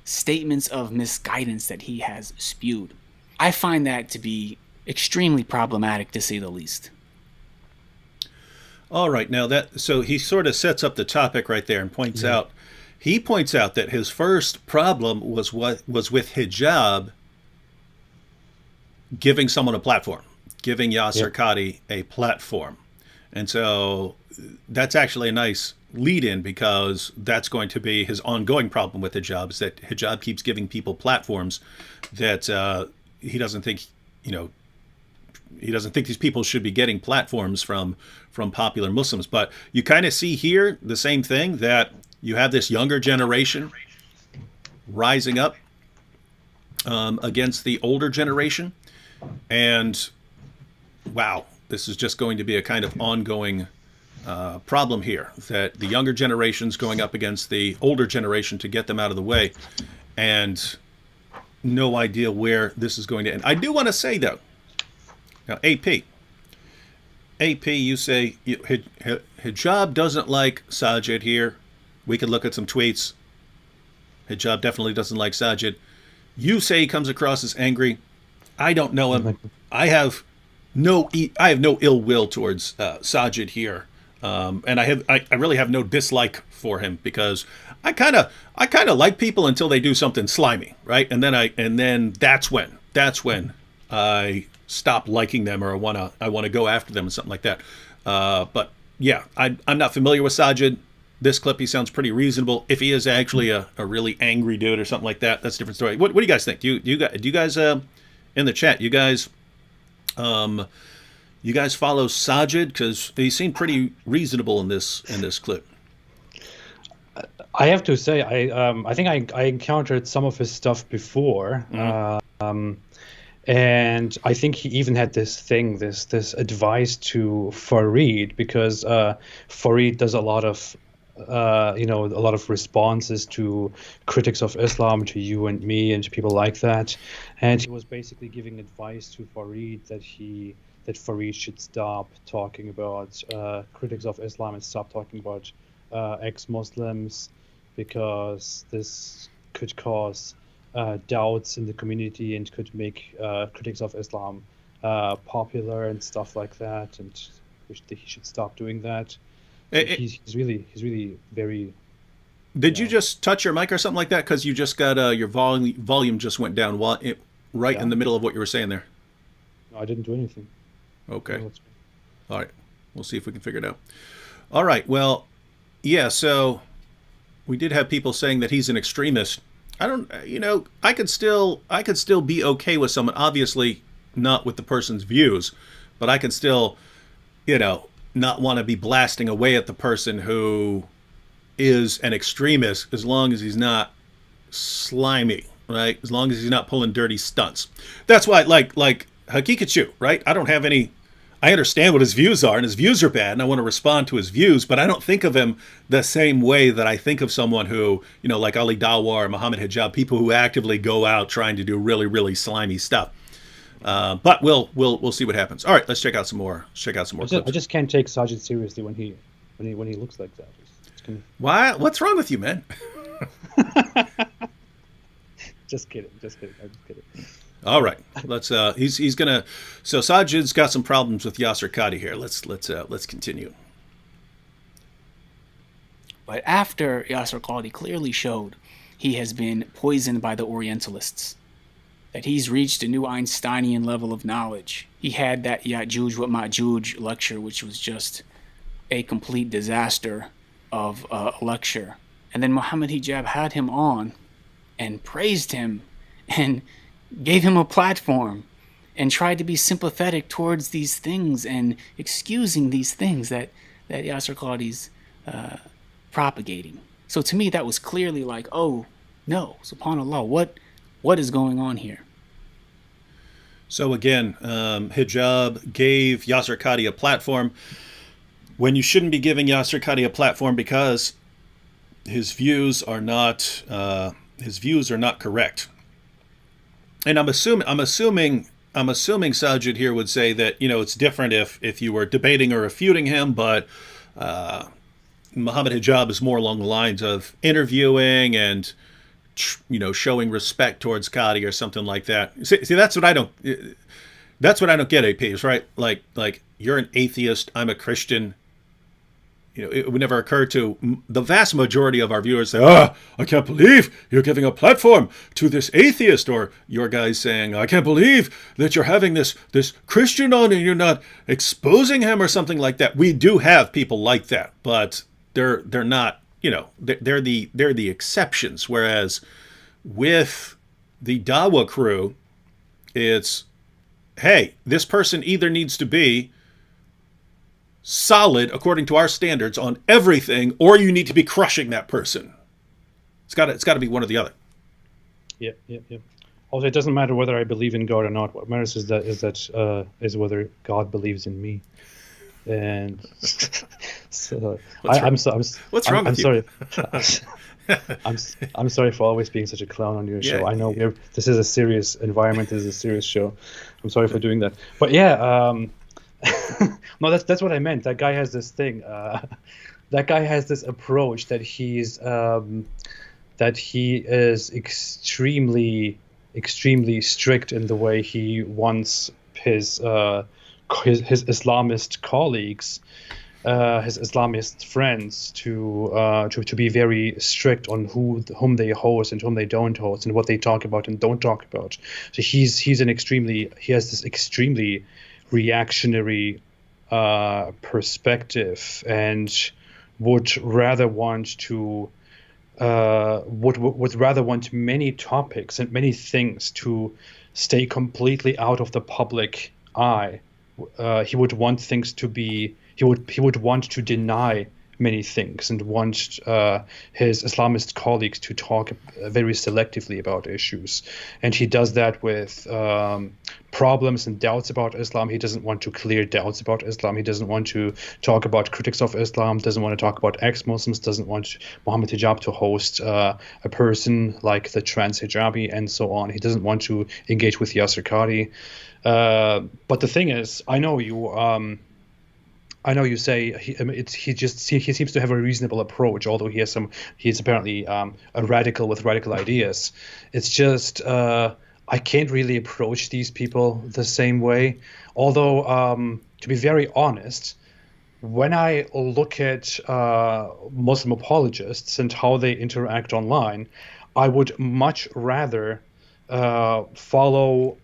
S3: statements of misguidance that he has spewed, I find that to be extremely problematic, to say the least.
S1: All right, now so he sort of sets up the topic right there and points out that his first problem was with Hijab giving someone a platform, giving Yasser Qadhi a platform. And so that's actually a nice lead-in, because that's going to be his ongoing problem with Hijab, is that Hijab keeps giving people platforms that he doesn't think, he doesn't think these people should be getting platforms from popular Muslims. But you kind of see here the same thing, that you have this younger generation rising up against the older generation. And wow, this is just going to be a kind of ongoing problem here, that the younger generation's going up against the older generation to get them out of the way, and no idea where this is going to end. I do want to say, though, now, AP, you say Hijab doesn't like Sajid here. We could look at some tweets. Hijab definitely doesn't like Sajid. You say he comes across as angry. I don't know him. I have no ill will towards Sajid here, and I really have no dislike for him, because I kind of like people until they do something slimy, right? And then that's when I stop liking them, or I want to go after them and something like that. But yeah, I'm not familiar with Sajid. This clip, he sounds pretty reasonable. If he is actually a really angry dude or something like that, that's a different story. What do you guys think? Do you guys in the chat, you guys follow Sajid? Because he seemed pretty reasonable in this clip.
S2: I have to say, I think I encountered some of his stuff before, and I think he even had this advice to Fareed, because Fareed does a lot of responses to critics of Islam, to you and me and to people like that, and he was basically giving advice to Fareed that Fareed should stop talking about critics of Islam and stop talking about ex-Muslims, because this could cause doubts in the community and could make critics of Islam popular and stuff like that, and he should stop doing that. He's really very.
S1: Did you just touch your mic or something like that? Because you just got your volume just went down in the middle of what you were saying there.
S2: No, I didn't do anything.
S1: Okay. No, all right. We'll see if we can figure it out. All right. Well, yeah. So we did have people saying that he's an extremist. I don't, I could still be okay with someone, obviously not with the person's views, but I can still, not want to be blasting away at the person who is an extremist, as long as he's not slimy, right? As long as he's not pulling dirty stunts. That's why, like Hakikachu, right? I understand what his views are, and his views are bad, and I want to respond to his views, but I don't think of him the same way that I think of someone who, like Ali Dawah or Muhammad Hijab, people who actively go out trying to do really, really slimy stuff. But we'll see what happens. All right, let's check out some more.
S2: I just can't take Sajid seriously when he looks like that. It's kind of...
S1: Why? What's wrong with you, man?
S2: Just kidding. I'm just kidding.
S1: All right, let's. He's gonna. So Sajid's got some problems with Yasser Qadi here. Let's continue.
S3: But after Yasser Qadi clearly showed he has been poisoned by the Orientalists, that he's reached a new Einsteinian level of knowledge. He had that Ya'juj wa Ma'juj lecture, which was just a complete disaster of a lecture. And then Muhammad Hijab had him on and praised him and gave him a platform and tried to be sympathetic towards these things and excusing these things that Yasser Qadi's propagating. So to me, that was clearly like, oh, no, subhanAllah, what is going on here?
S1: So again, Hijab gave Yasser Qadi a platform when you shouldn't be giving Yasser Qadi a platform, because his views are not correct. And I'm assuming Sajid here would say that, it's different if you were debating or refuting him, but Muhammad Hijab is more along the lines of interviewing and, showing respect towards Qadi or something like that. See, that's what I don't get, APs, right? Like you're an atheist, I'm a Christian. It would never occur to the vast majority of our viewers say, I can't believe you're giving a platform to this atheist, or your guy's saying, I can't believe that you're having this Christian on and you're not exposing him, or something like that. We do have people like that, but they're not, they're the exceptions. Whereas with the Dawah crew, it's, hey, this person either needs to be solid according to our standards on everything, or you need to be crushing that person. It's got to be one or the other.
S2: Yeah. Also, it doesn't matter whether I believe in God or not. What matters is whether God believes in me. And so
S1: what's wrong with you?
S2: I'm sorry for always being such a clown on your show. I know this is a serious environment. This is a serious show. I'm sorry for doing that. But yeah. No, that's what I meant. That guy has this thing. That guy has this approach that he is extremely strict in the way he wants his Islamist colleagues, his Islamist friends to be very strict on whom they host and whom they don't host, and what they talk about and don't talk about. So he has this extremely reactionary perspective, and would rather want many topics and many things to stay completely out of the public eye. He would want things to be. He would want to deny many things and want his Islamist colleagues to talk very selectively about issues. And he does that with problems and doubts about Islam. He doesn't want to clear doubts about Islam. He doesn't want to talk about critics of Islam, doesn't want to talk about ex-Muslims, doesn't want Muhammad Hijab to host a person like the trans hijabi, and so on. He doesn't want to engage with Yasser Qadi. But the thing is, I know you say he seems to have a reasonable approach, although he's apparently a radical with radical ideas. It's just I can't really approach these people the same way. Although to be very honest, when I look at Muslim apologists and how they interact online, I would much rather follow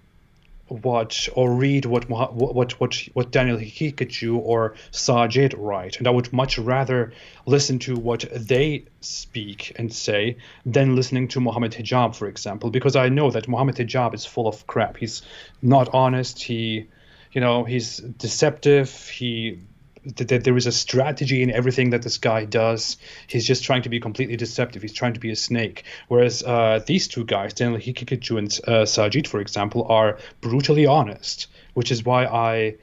S2: watch or read what Daniel Hikikachu or Sajid write, and I would much rather listen to what they speak and say than listening to Mohammed Hijab, for example, because I know that Mohammed Hijab is full of crap. He's not honest. He's deceptive. There is a strategy in everything that this guy does. He's just trying to be completely deceptive. He's trying to be a snake. Whereas these two guys, Daniel Hikikachu and Sajid, for example, are brutally honest, which is why I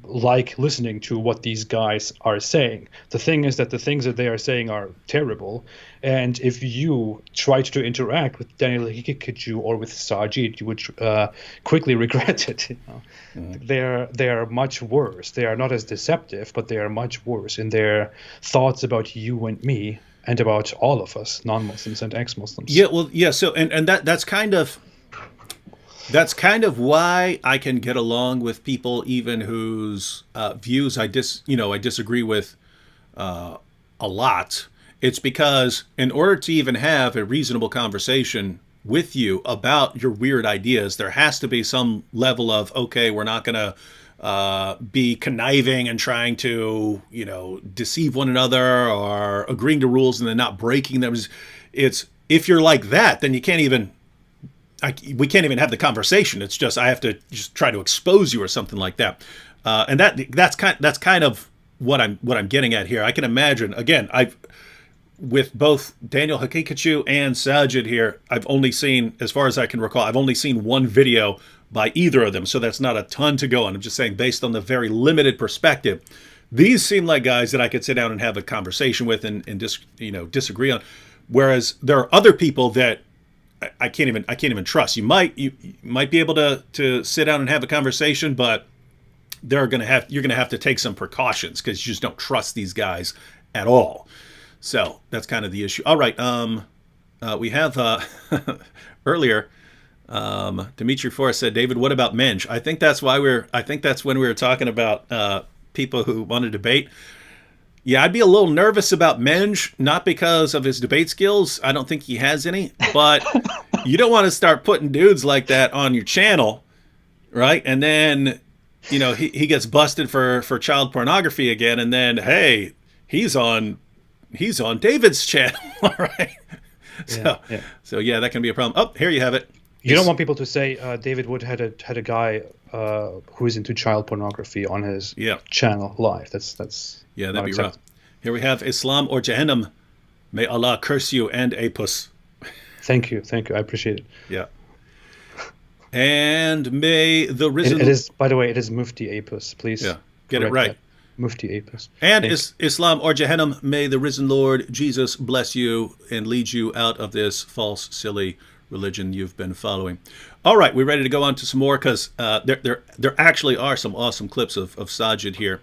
S2: like listening to what these guys are saying. The thing is that the things that they are saying are terrible, and if you tried to interact with Daniel Hikikachu or with Sajid, you would quickly regret it. They are much worse. They are not as deceptive, but they are much worse in their thoughts about you and me and about all of us, non-Muslims and ex-Muslims.
S1: Yeah, well, yeah. So, and that's kind of why I can get along with people even whose views I disagree with a lot. It's because in order to even have a reasonable conversation with you about your weird ideas, there has to be some level of, okay, we're not going to be conniving and trying to, deceive one another or agreeing to rules and then not breaking them. It's if you're like that, then you can't even. We can't even have the conversation. It's just I have to just try to expose you or something like that, and that's kind of what I'm getting at here. I can imagine again. With both Daniel Hikikachu and Sajid here, I've only seen, as far as I can recall, I've only seen one video by either of them, so that's not a ton to go on. I'm just saying, based on the very limited perspective, these seem like guys that I could sit down and have a conversation with and disagree on. Whereas there are other people that I can't even trust. You might be able to sit down and have a conversation, but you're gonna have to take some precautions because you just don't trust these guys at all. So that's kind of the issue. All right, we have earlier. Dimitri Forrest said, "David, what about Menge?" I think that's when we were talking about people who want to debate. Yeah, I'd be a little nervous about Menge, not because of his debate skills. I don't think he has any, but you don't want to start putting dudes like that on your channel, right? And then, he gets busted for child pornography again, and then, hey, he's on David's channel, all right? So that can be a problem. Oh, here you have it.
S2: You don't want people to say David Wood had a guy who is into child pornography on his channel live. That's
S1: that'd be rough. Here we have Islam or Jahannam. May Allah curse you and Apus.
S2: Thank you. I appreciate it.
S1: Yeah. And may the risen.
S2: It is, by the way, it is Mufti Apus. Please.
S1: Yeah. Get it right.
S2: That. Mufti Apus.
S1: And Islam or Jahannam, may the risen Lord Jesus bless you and lead you out of this false, silly religion you've been following. All right, we're ready to go on to some more because there actually are some awesome clips of Sajid here.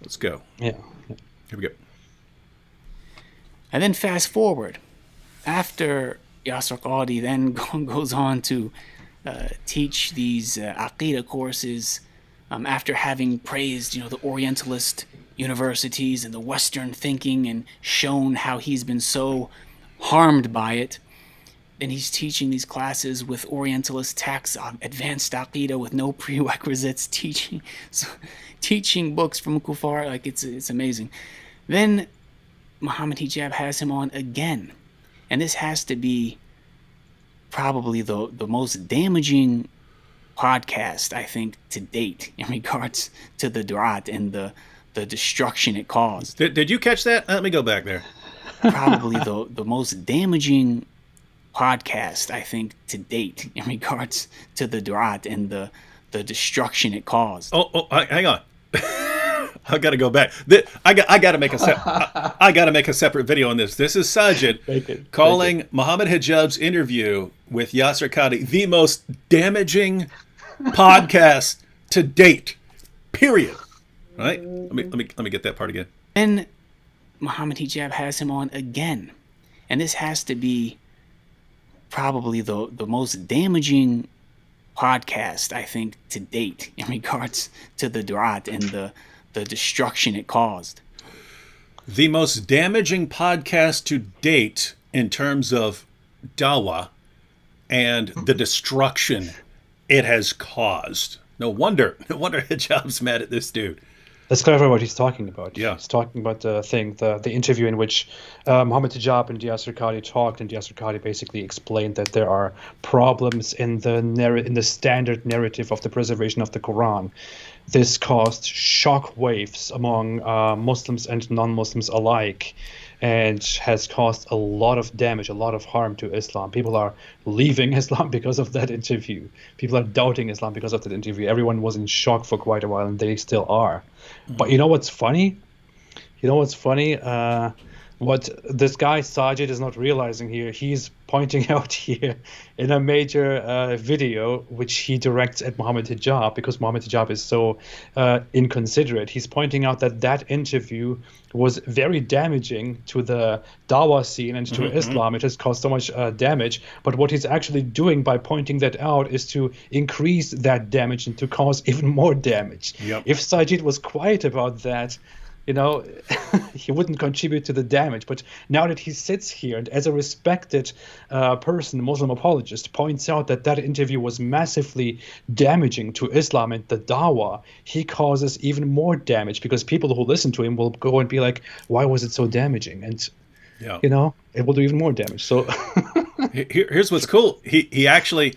S1: Let's go.
S2: Yeah.
S1: Here we go.
S3: And then fast forward, after Yasser Qadi then goes on to teach these Aqidah courses, after having praised, the Orientalist universities and the Western thinking and shown how he's been so harmed by it, then he's teaching these classes with Orientalist texts on advanced Aqidah with no prerequisites, teaching books from Kufar. Like, it's amazing. Then Muhammad Hijab has him on again. And this has to be probably the most damaging podcast, I think, to date in regards to the Durat and the destruction it caused.
S1: Did you catch that? Let me go back there.
S3: Probably the most damaging podcast, I think, to date in regards to the Durat and the destruction it caused.
S1: Oh, hang on. I got to go back. I got to make a separate video on this. This is Sajid calling Muhammad Hijab's interview with Yasser Qadi the most damaging podcast to date. Period. Right? Let me get that part again.
S3: Then Muhammad Hijab has him on again, and this has to be probably the most damaging podcast, I think, to date in regards to the Durat and the destruction it caused.
S1: The most damaging podcast to date in terms of Dawah and the destruction it has caused. No wonder Hijab's mad at this dude.
S2: Let's clarify what he's talking about.
S1: Yeah.
S2: He's talking about the interview in which Mohammed Hijab and Yasser Qadhi talked, and Yasser Qadhi basically explained that there are problems in the standard narrative of the preservation of the Quran. This caused shock waves among Muslims and non-Muslims alike, and has caused a lot of damage, a lot of harm to Islam. People are leaving Islam because of that interview. People are doubting Islam because of that interview. Everyone was in shock for quite a while, and they still are. But you know what's funny? What this guy Sajid is not realizing here, he's pointing out here in a major video which he directs at Mohammed Hijab, because Mohammed Hijab is so inconsiderate. He's pointing out that interview was very damaging to the Dawah scene and to Islam. It has caused so much damage. But what he's actually doing by pointing that out is to increase that damage and to cause even more damage.
S1: Yep.
S2: If Sajid was quiet about that, he wouldn't contribute to the damage. But now that he sits here and as a respected person, Muslim apologist, points out that interview was massively damaging to Islam and the Dawah, he causes even more damage, because people who listen to him will go and be like, why was it so damaging? And, it will do even more damage. So
S1: here's what's cool. He actually...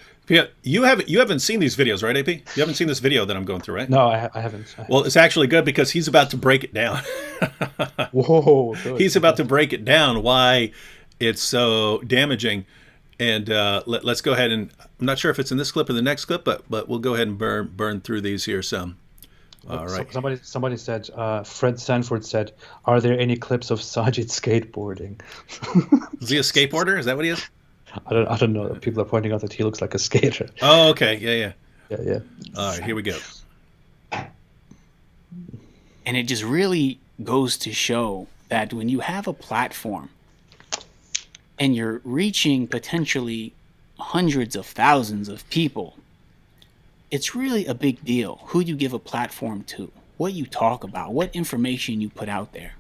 S1: You haven't seen these videos, right, AP? You haven't seen this video that I'm going through, right?
S2: No, I haven't.
S1: Well, it's actually good because he's about to break it down.
S2: Whoa. Good.
S1: He's about to break it down, why it's so damaging. And let's go ahead and... I'm not sure if it's in this clip or the next clip, but we'll go ahead and burn through these here some. All right.
S2: Somebody said, Fred Sanford said, are there any clips of Sajid skateboarding?
S1: Is he a skateboarder? Is that what he is?
S2: I don't know. People are pointing out that he looks like a skater.
S1: Oh, okay. Yeah.
S2: Yeah.
S1: All right, here we go.
S3: And it just really goes to show that when you have a platform and you're reaching potentially hundreds of thousands of people, it's really a big deal who you give a platform to, what you talk about, what information you put out there.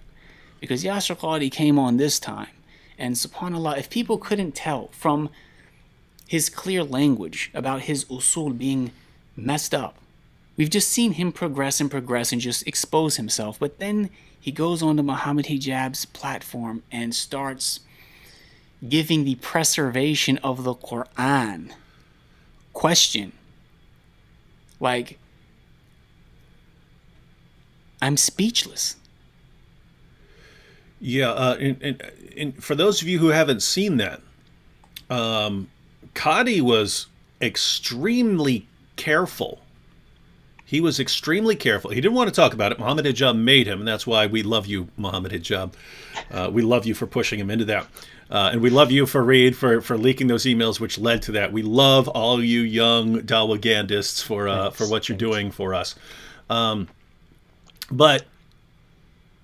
S3: Because Yasser Qadhi came on this time, and subhanAllah, if people couldn't tell from his clear language about his usul being messed up, we've just seen him progress and just expose himself. But then he goes on to Mohammed Hijab's platform and starts giving the preservation of the Quran question. Like, I'm speechless.
S1: Yeah, and for those of you who haven't seen that, Qadhi was extremely careful. He was extremely careful. He didn't want to talk about it. Mohammed Hijab made him, and that's why we love you, Mohammed Hijab. We love you for pushing him into that. And we love you, Fareed, for leaking those emails, which led to that. We love all you young Dawagandists for what you're doing for us. But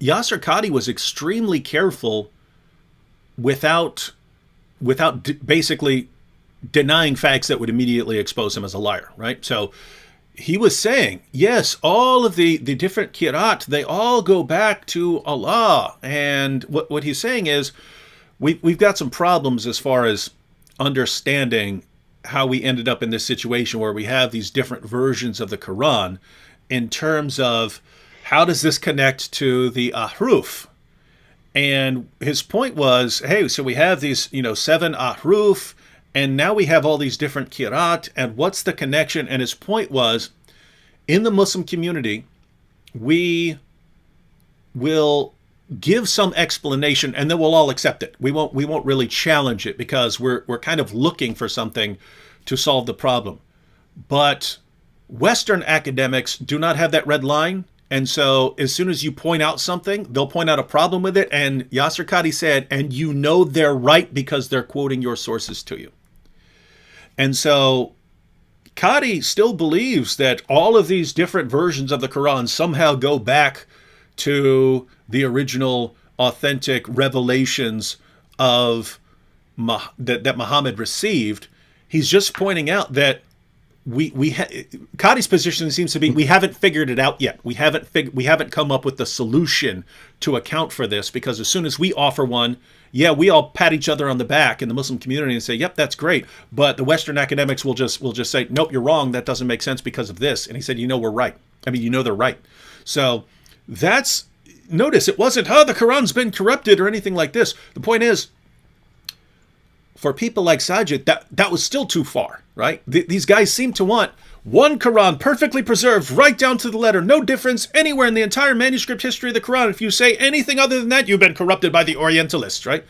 S1: Yasser Qadhi was extremely careful without basically denying facts that would immediately expose him as a liar, right? So he was saying, yes, all of the different qira'at, they all go back to Allah. And what he's saying is, we've got some problems as far as understanding how we ended up in this situation where we have these different versions of the Quran in terms of how does this connect to the ahruf? And his point was, hey, so we have these, 7 ahruf, and now we have all these different qira'at, and what's the connection? And his point was, in the Muslim community, we will give some explanation, and then we'll all accept it. We won't really challenge it because we're kind of looking for something to solve the problem. But Western academics do not have that red line. And so as soon as you point out something, they'll point out a problem with it. And Yasser Qadhi said, and they're right because they're quoting your sources to you. And so Qadhi still believes that all of these different versions of the Quran somehow go back to the original authentic revelations of that Muhammad received. He's just pointing out that Qadi's position seems to be we haven't figured it out yet. We haven't come up with the solution to account for this, because as soon as we offer one, yeah, we all pat each other on the back in the Muslim community and say, "Yep, that's great." But the Western academics will just say, "Nope, you're wrong. That doesn't make sense because of this." And he said, "We're right. I mean, they're right." So notice it wasn't, "Oh, the Quran's been corrupted" or anything like this. The point is, for people like Sajid, that was still too far, right? These guys seem to want one Quran perfectly preserved right down to the letter, no difference anywhere in the entire manuscript history of the Quran. If you say anything other than that, you've been corrupted by the Orientalists, right?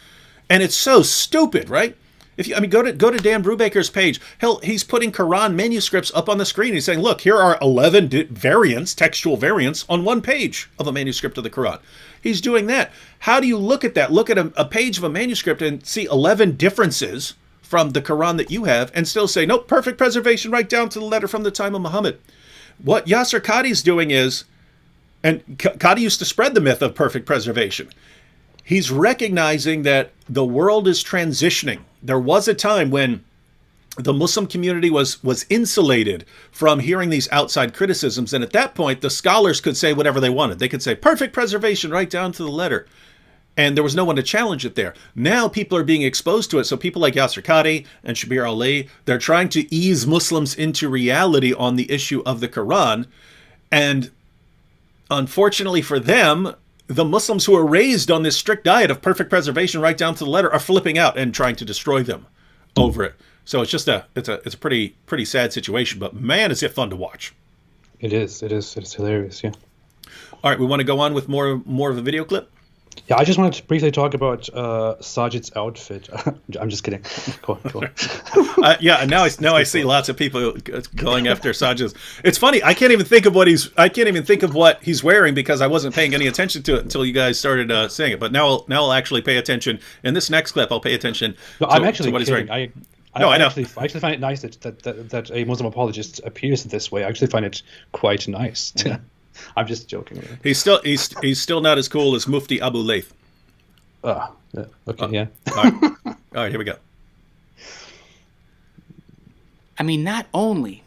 S1: And it's so stupid, right? Go to Dan Brubaker's page. He's putting Quran manuscripts up on the screen. He's saying, "Look, here are 11 textual variants on one page of a manuscript of the Quran." He's doing that. How do you look at that? Look at a page of a manuscript and see 11 differences from the Quran that you have and still say, "Nope, perfect preservation right down to the letter from the time of Muhammad." What Yasser Qadi's doing is, and Qadi used to spread the myth of perfect preservation, he's recognizing that the world is transitioning. There was a time when the Muslim community was insulated from hearing these outside criticisms. And at that point, the scholars could say whatever they wanted. They could say perfect preservation right down to the letter. And there was no one to challenge it there. Now people are being exposed to it. So people like Yasser Qadi and Shabir Ali, they're trying to ease Muslims into reality on the issue of the Quran. And unfortunately for them, the Muslims who are raised on this strict diet of perfect preservation right down to the letter are flipping out and trying to destroy them over it. So it's just it's a pretty sad situation, but man, is it fun to watch.
S2: It is hilarious, yeah.
S1: All right, we want to go on with more of a video clip?
S2: Yeah, I just wanted to briefly talk about Sajid's outfit. I'm just kidding. Go on.
S1: Yeah, and now I see lots of people going after Sajid's. It's funny. I can't even think of what he's wearing because I wasn't paying any attention to it until you guys started saying it. But now I'll actually pay attention. In this next clip, I'll pay attention.
S2: No, I'm actually
S1: to what
S2: kidding.
S1: he's wearing.
S2: I know. I actually find it nice that a Muslim apologist appears this way. I actually find it quite nice. I'm just joking.
S1: He's still not as cool as Mufti Abu Layth.
S2: Okay, yeah.
S1: All right, here we go.
S3: I mean, not only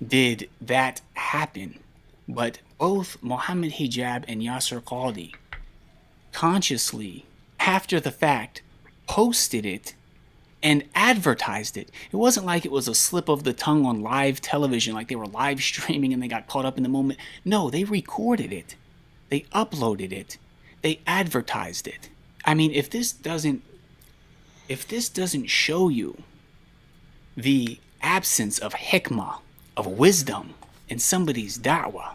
S3: did that happen, but both Mohammed Hijab and Yasser Qadi consciously, after the fact, posted it and advertised it. It wasn't like it was a slip of the tongue on live television, like they were live streaming and they got caught up in the moment. No, they recorded it. They uploaded it. They advertised it. I mean, if this doesn't show you the absence of hikmah, of wisdom in somebody's da'wah,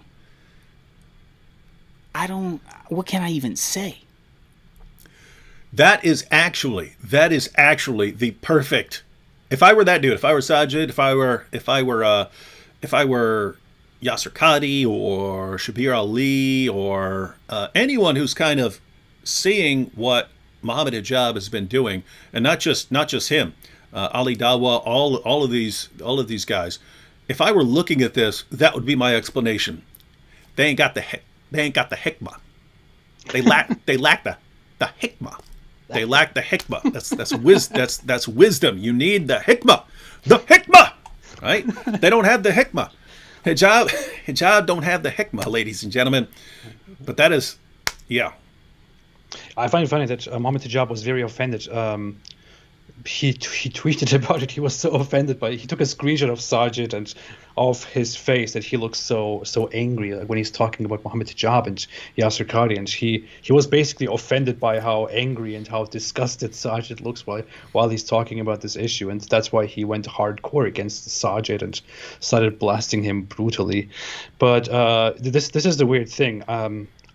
S3: what can I even say?
S1: That is actually the perfect. If I were that dude, if I were Sajid, if I were Yasser Qadi or Shabir Ali or anyone who's kind of seeing what Mohammed Hijab has been doing, and not just him, Ali Dawah, all of these guys. If I were looking at this, that would be my explanation. They ain't got the hikmah. They lack the hikmah. They lack the hikmah. That's wisdom. You need the hikmah. The hikmah, right? They don't have the hikmah. Hijab don't have the hikmah, ladies and gentlemen. But that is, yeah.
S2: I find it funny that Mohammed Hijab was very offended. He tweeted about it. He was so offended by it. He took a screenshot of Sajid and of his face that he looks so angry, like when he's talking about Mohammed Hijab and Yasser Qadi, and he was basically offended by how angry and how disgusted Sajid looks while he's talking about this issue, and that's why he went hardcore against Sajid and started blasting him brutally. But this is the weird thing.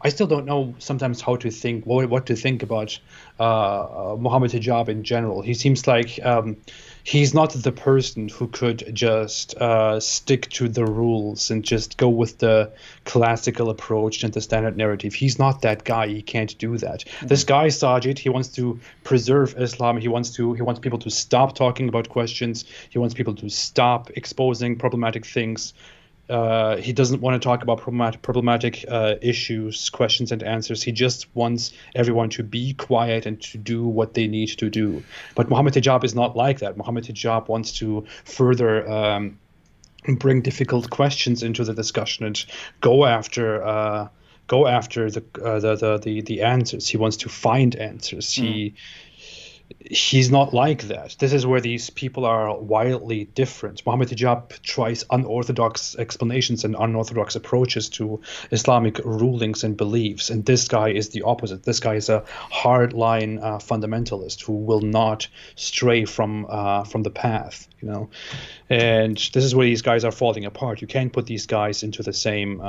S2: I still don't know sometimes how to think, what to think about Mohammed Hijab in general. He seems like he's not the person who could just stick to the rules and just go with the classical approach and the standard narrative. He's not that guy. He can't do that. Mm-hmm. This guy, Sajid, he wants to preserve Islam. He wants people to stop talking about questions. He wants people to stop exposing problematic things. He doesn't want to talk about problematic issues, questions, and answers. He just wants everyone to be quiet and to do what they need to do. But Mohammed Hijab is not like that. Mohammed Hijab wants to further bring difficult questions into the discussion and go after the answers. He wants to find answers. He's not like that. This is where these people are wildly different. Mohammed Hijab tries unorthodox explanations and unorthodox approaches to Islamic rulings and beliefs, and this guy is the opposite. This guy is a hardline fundamentalist who will not stray from the path, you know. And this is where these guys are falling apart. You can't put these guys into the same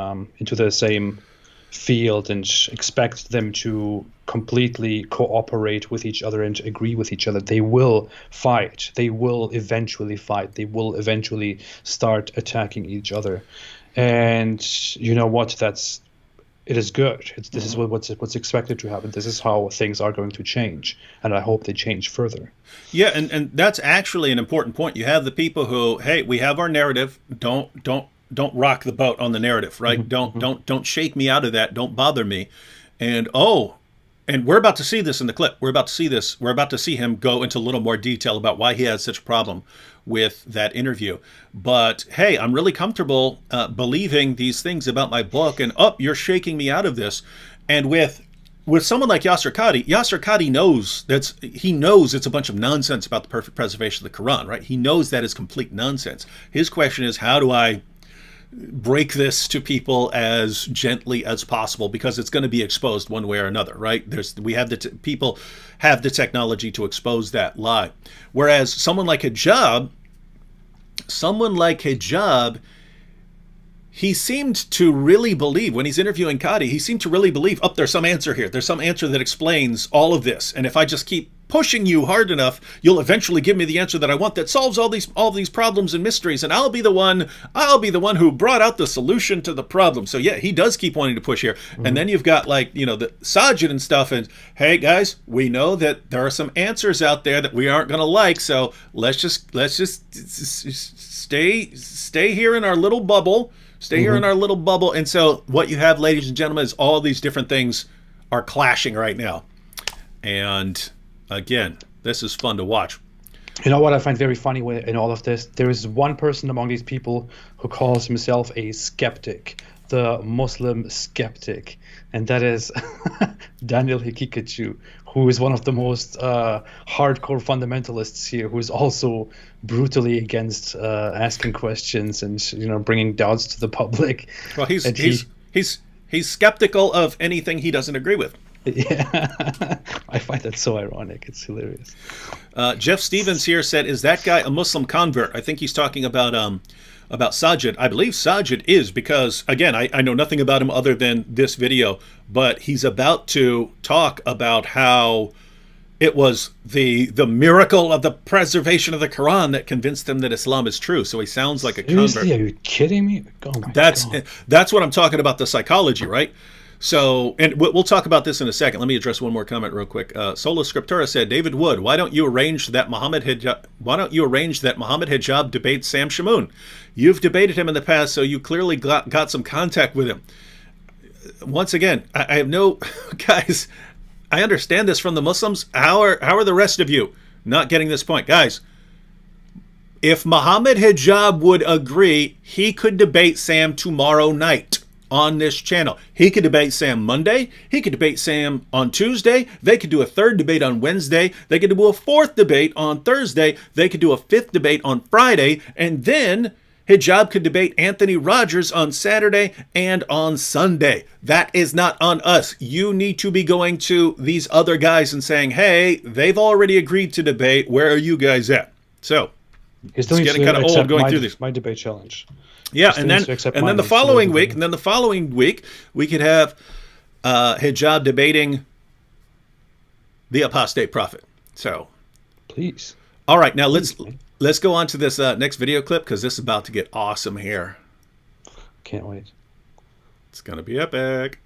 S2: field and expect them to completely cooperate with each other and agree with each other. They will fight. They will eventually fight. They will eventually start attacking each other. And you know what? It is good. This is what's expected to happen. This is how things are going to change, and I hope they change further.
S1: Yeah, and that's actually an important point. You have the people who, hey, we have our narrative. Don't rock the boat on the narrative, right? Don't shake me out of that. Don't bother me. And we're about to see this in the clip. We're about to see this. We're about to see him go into a little more detail about why he has such a problem with that interview. But hey, I'm really comfortable believing these things about my book, and you're shaking me out of this. And with someone like Yasser Qadhi knows it's a bunch of nonsense about the perfect preservation of the Quran, right? He knows that is complete nonsense. His question is, how do I break this to people as gently as possible, because it's going to be exposed one way or another, right? People have the technology to expose that lie. Whereas someone like Hijab, he seemed to really believe, when he's interviewing Qadhi, he seemed to really believe, there's some answer here. There's some answer that explains all of this. And if I just keep pushing you hard enough, you'll eventually give me the answer that I want that solves all these problems and mysteries, and I'll be the one who brought out the solution to the problem. So yeah, he does keep wanting to push here. And then you've got, like, you know, the Sajid and stuff, and hey guys, we know that there are some answers out there that we aren't going to like, so let's just stay here in our little bubble. Stay here in our little bubble. And so what you have, ladies and gentlemen, is all these different things are clashing right now. And again, this is fun to watch.
S2: You know what I find very funny in all of this? There is one person among these people who calls himself a skeptic, the Muslim skeptic, and that is Daniel Hikikachu, who is one of the most hardcore fundamentalists here, who is also brutally against asking questions and, you know, bringing doubts to the public.
S1: Well, he's skeptical of anything he doesn't agree with.
S2: Yeah, I find that so ironic. It's hilarious.
S1: Jeff Stevens here said, "Is that guy a Muslim convert?" I think he's talking about Sajid. I believe Sajid is, because again, I know nothing about him other than this video, but he's about to talk about how it was the miracle of the preservation of the Quran that convinced him that Islam is true. So he sounds like a convert.
S2: Are you kidding me? Oh my
S1: God. That's what I'm talking about, the psychology, right? So, and we'll talk about this in a second. Let me address one more comment real quick. Sola Scriptura said, David Wood, why don't you arrange that Mohammed Hijab debates Sam Shamoun? You've debated him in the past, so you clearly got some contact with him. Once again, I have no guys. I understand this from the Muslims. How are the rest of you not getting this point, guys? If Mohammed Hijab would agree, he could debate Sam tomorrow night on this channel. He could debate Sam Monday. He could debate Sam on Tuesday. They could do a third debate on Wednesday. They could do a fourth debate on Thursday. They could do a fifth debate on Friday. And then Hijab could debate Anthony Rogers on Saturday and on Sunday. That is not on us. You need to be going to these other guys and saying, hey, they've already agreed to debate. Where are you guys at? So
S2: it's getting
S1: kind of old going through this.
S2: My debate challenge.
S1: Yeah, and then the following week, we could have Hijab debating the Apostate Prophet. So,
S2: please.
S1: All right, now let's go on to this next video clip, because this is about to get awesome here.
S2: Can't wait.
S3: It's gonna be epic.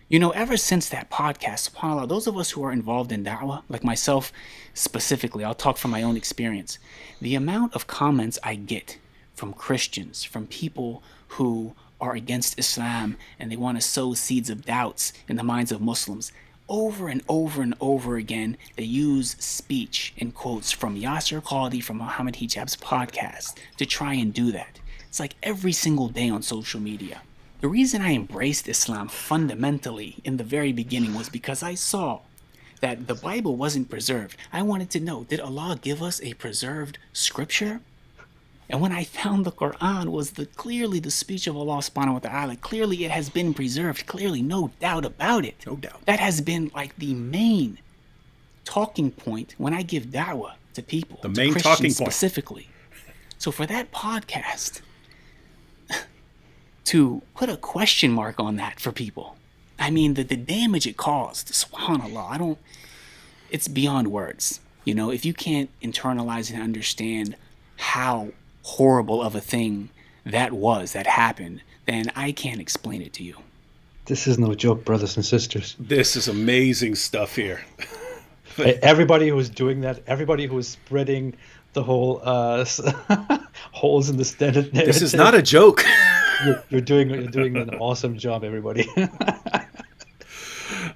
S3: You know, ever since that podcast, subhanAllah, those of us who are involved in da'wah, like myself specifically, I'll talk from my own experience, the amount of comments I get from Christians, from people who are against Islam and they want to sow seeds of doubts in the minds of Muslims. Over and over and over again, they use speech and quotes from Yasser Qadhi, from Muhammad Hijab's podcast, to try and do that. It's like every single day on social media. The reason I embraced Islam fundamentally in the very beginning was because I saw that the Bible wasn't preserved. I wanted to know, did Allah give us a preserved scripture? And when I found the Quran was clearly the speech of Allah subhanahu wa ta'ala, clearly it has been preserved, clearly, no doubt about it.
S1: No doubt.
S3: That has been like the main talking point when I give da'wah to people.
S1: The
S3: to
S1: main
S3: Christians
S1: talking point.
S3: specifically. So for that podcast to put a question mark on that for people, I mean, the damage it caused, subhanAllah, it's beyond words. You know, if you can't internalize and understand how horrible of a thing that happened, then I can't explain it to you.
S2: This is no joke, brothers and sisters.
S1: This is amazing stuff here.
S2: Everybody who is doing that, everybody who is spreading the whole holes in the standard narrative.
S1: This is not a joke.
S2: You're doing an awesome job, everybody.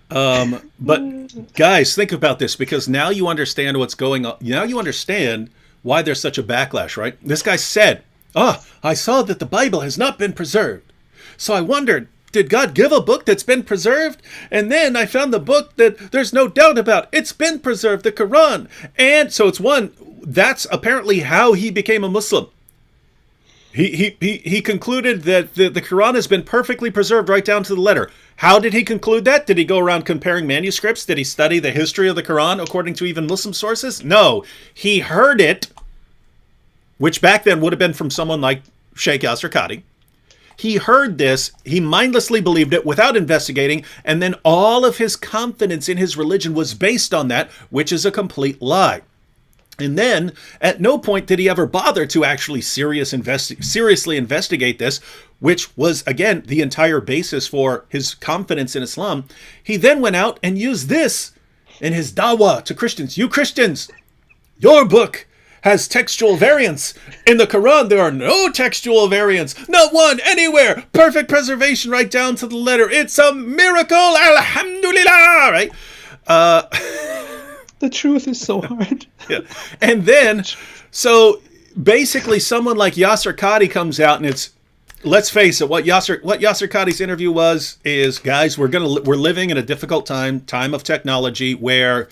S1: But guys, think about this, because now you understand what's going on. Now you understand why there's such a backlash, right? This guy said, I saw that the Bible has not been preserved. So I wondered, did God give a book that's been preserved? And then I found the book that there's no doubt about. It's been preserved, the Quran. And so that's apparently how he became a Muslim. He concluded that the Quran has been perfectly preserved right down to the letter. How did he conclude that? Did he go around comparing manuscripts? Did he study the history of the Quran according to even Muslim sources? No. He heard it, which back then would have been from someone like Sheikh Yasser Qadhi. He heard this, he mindlessly believed it without investigating, and then all of his confidence in his religion was based on that, which is a complete lie. And then, at no point did he ever bother to actually seriously investigate this, which was, again, the entire basis for his confidence in Islam. He then went out and used this in his dawah to Christians. You Christians, your book has textual variants. In the Quran, there are no textual variants. Not one, anywhere. Perfect preservation right down to the letter. It's a miracle. Alhamdulillah. Right?
S2: The truth is so hard.
S1: Yeah. And then, so basically someone like Yasser Qadhi comes out, and it's, let's face it, what Yasser Qadhi's interview is, guys, we're living in a difficult time of technology where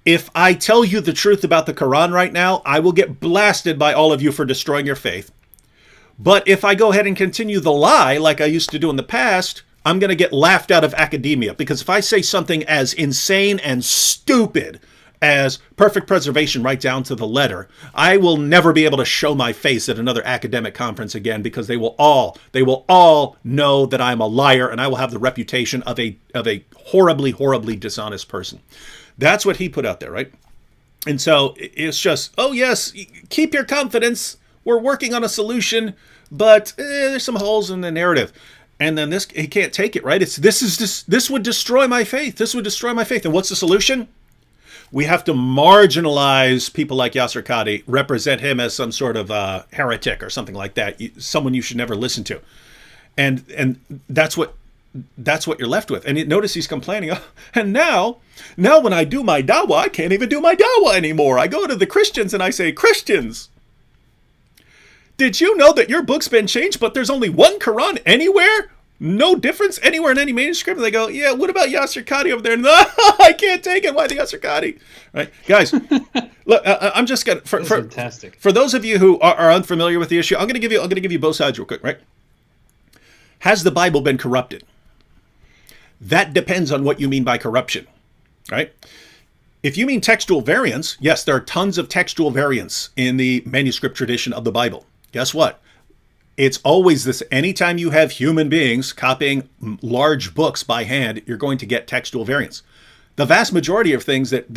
S1: if I tell you the truth about the Quran right now, I will get blasted by all of you for destroying your faith. But if I go ahead and continue the lie like I used to do in the past, I'm going to get laughed out of academia, because if I say something as insane and stupid as perfect preservation right down to the letter, I will never be able to show my face at another academic conference again, because they will all know that I'm a liar, and I will have the reputation of a horribly, horribly dishonest person. That's what he put out there, right? And so it's just, oh yes, keep your confidence. We're working on a solution, but there's some holes in the narrative. And then he can't take it, right? This would destroy my faith. This would destroy my faith. And what's the solution? We have to marginalize people like Yasser Qadhi, represent him as some sort of heretic or something like that, someone you should never listen to. And that's what you're left with. And notice he's complaining, and now when I do my dawah, I can't even do my dawah anymore. I go to the Christians and I say, Christians, did you know that your book's been changed, but there's only one Quran anywhere? No difference anywhere in any manuscript? And they go, yeah, what about Yasser Qadhi over there? No, I can't take it. Why the Yasser Qadhi? Right, guys, look, I'm just going to,
S2: fantastic.
S1: For those of you who are unfamiliar with the issue, I'm going to give you both sides real quick, right? Has the Bible been corrupted? That depends on what you mean by corruption, right? If you mean textual variants, yes, there are tons of textual variants in the manuscript tradition of the Bible. Guess what? It's always this. Anytime you have human beings copying large books by hand, you're going to get textual variants. The vast majority of things that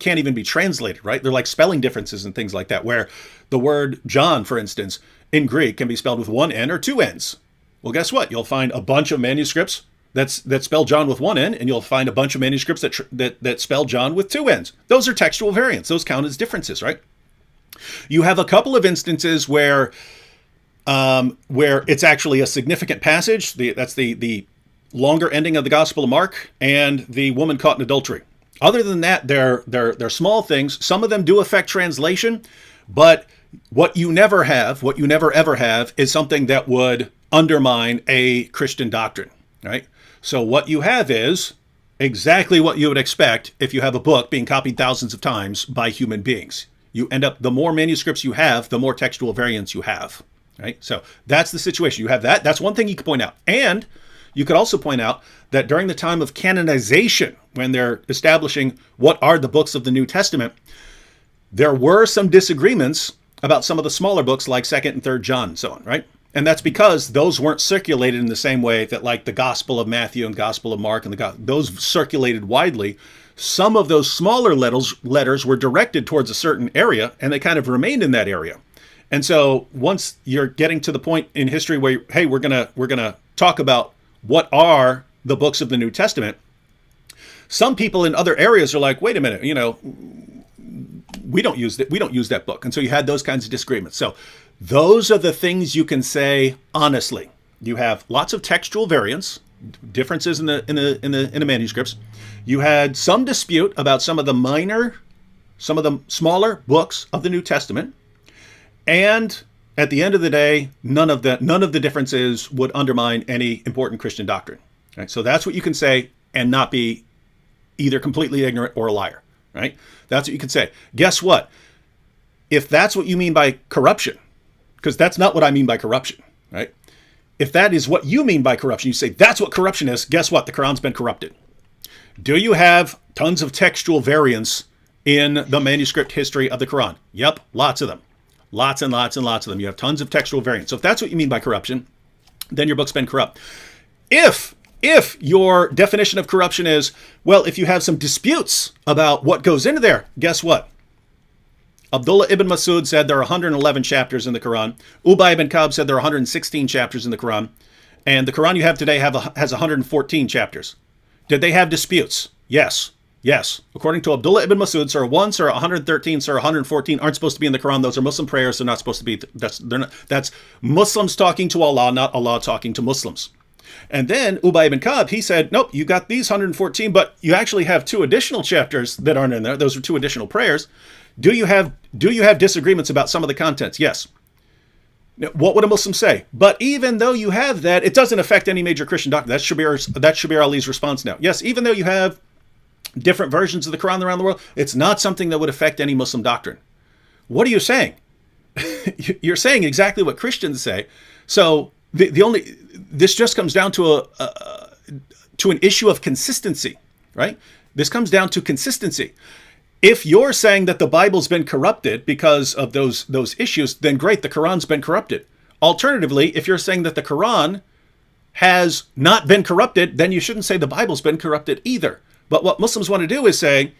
S1: can't even be translated, right? They're like spelling differences and things like that, where the word John, for instance, in Greek can be spelled with one N or two N's. Well, guess what? You'll find a bunch of manuscripts that spell John with one N, and you'll find a bunch of manuscripts that spell John with two N's. Those are textual variants. Those count as differences, right? You have a couple of instances where it's actually a significant passage. That's the longer ending of the Gospel of Mark and the woman caught in adultery. Other than that, they're small things. Some of them do affect translation, but what you never ever have is something that would undermine a Christian doctrine, right? So what you have is exactly what you would expect if you have a book being copied thousands of times by human beings. You end up, the more manuscripts you have, the more textual variants you have, right? So that's the situation. You have that. That's one thing you could point out. And you could also point out that during the time of canonization, when they're establishing what are the books of the New Testament, there were some disagreements about some of the smaller books like 2nd and 3rd John and so on, right? And that's because those weren't circulated in the same way that like the Gospel of Matthew and Gospel of Mark and those circulated widely. Some of those smaller letters were directed towards a certain area, and they kind of remained in that area. And so once you're getting to the point in history where, hey, we're gonna talk about what are the books of the New Testament, some people in other areas are like, wait a minute, we don't use that book. And so you had those kinds of disagreements. So those are the things you can say honestly. You have lots of textual variants, differences in the manuscripts. You had some dispute about some of the smaller books of the New Testament. And at the end of the day, none of the differences would undermine any important Christian doctrine. Right? So that's what you can say and not be either completely ignorant or a liar. Right? That's what you can say. Guess what? If that's what you mean by corruption, because that's not what I mean by corruption, right? If that is what you mean by corruption, you say that's what corruption is, guess what? The Quran's been corrupted. Do you have tons of textual variants in the manuscript history of the Quran? Yep, lots of them. Lots and lots and lots of them. You have tons of textual variants. So if that's what you mean by corruption, then your book's been corrupt. If your definition of corruption is, well, if you have some disputes about what goes into there, guess what? Abdullah ibn Masud said there are 111 chapters in the Quran. Ubay ibn Ka'b said there are 116 chapters in the Quran. And the Quran you have today has 114 chapters. Did they have disputes? Yes. Yes. According to Abdullah ibn Masud, Surah 1, Surah 113, Surah 114 aren't supposed to be in the Quran. Those are Muslim prayers. They're not supposed to be. That's Muslims talking to Allah, not Allah talking to Muslims. And then Ubay ibn Ka'b, he said, nope, you got these 114, but you actually have 2 additional chapters that aren't in there. Those are 2 additional prayers. Do you have disagreements about some of the contents? Yes. Now, what would a Muslim say? But even though you have that, it doesn't affect any major Christian doctrine. That's Shabir Ali's response now. Yes, even though you have different versions of the Quran around the world, it's not something that would affect any Muslim doctrine. What are you saying? You're saying exactly what Christians say. So this just comes down to an issue of consistency, right? This comes down to consistency. If you're saying that the Bible's been corrupted because of those issues, then great, the Quran's been corrupted. Alternatively, if you're saying that the Quran has not been corrupted, then you shouldn't say the Bible's been corrupted either. But what Muslims want to do is say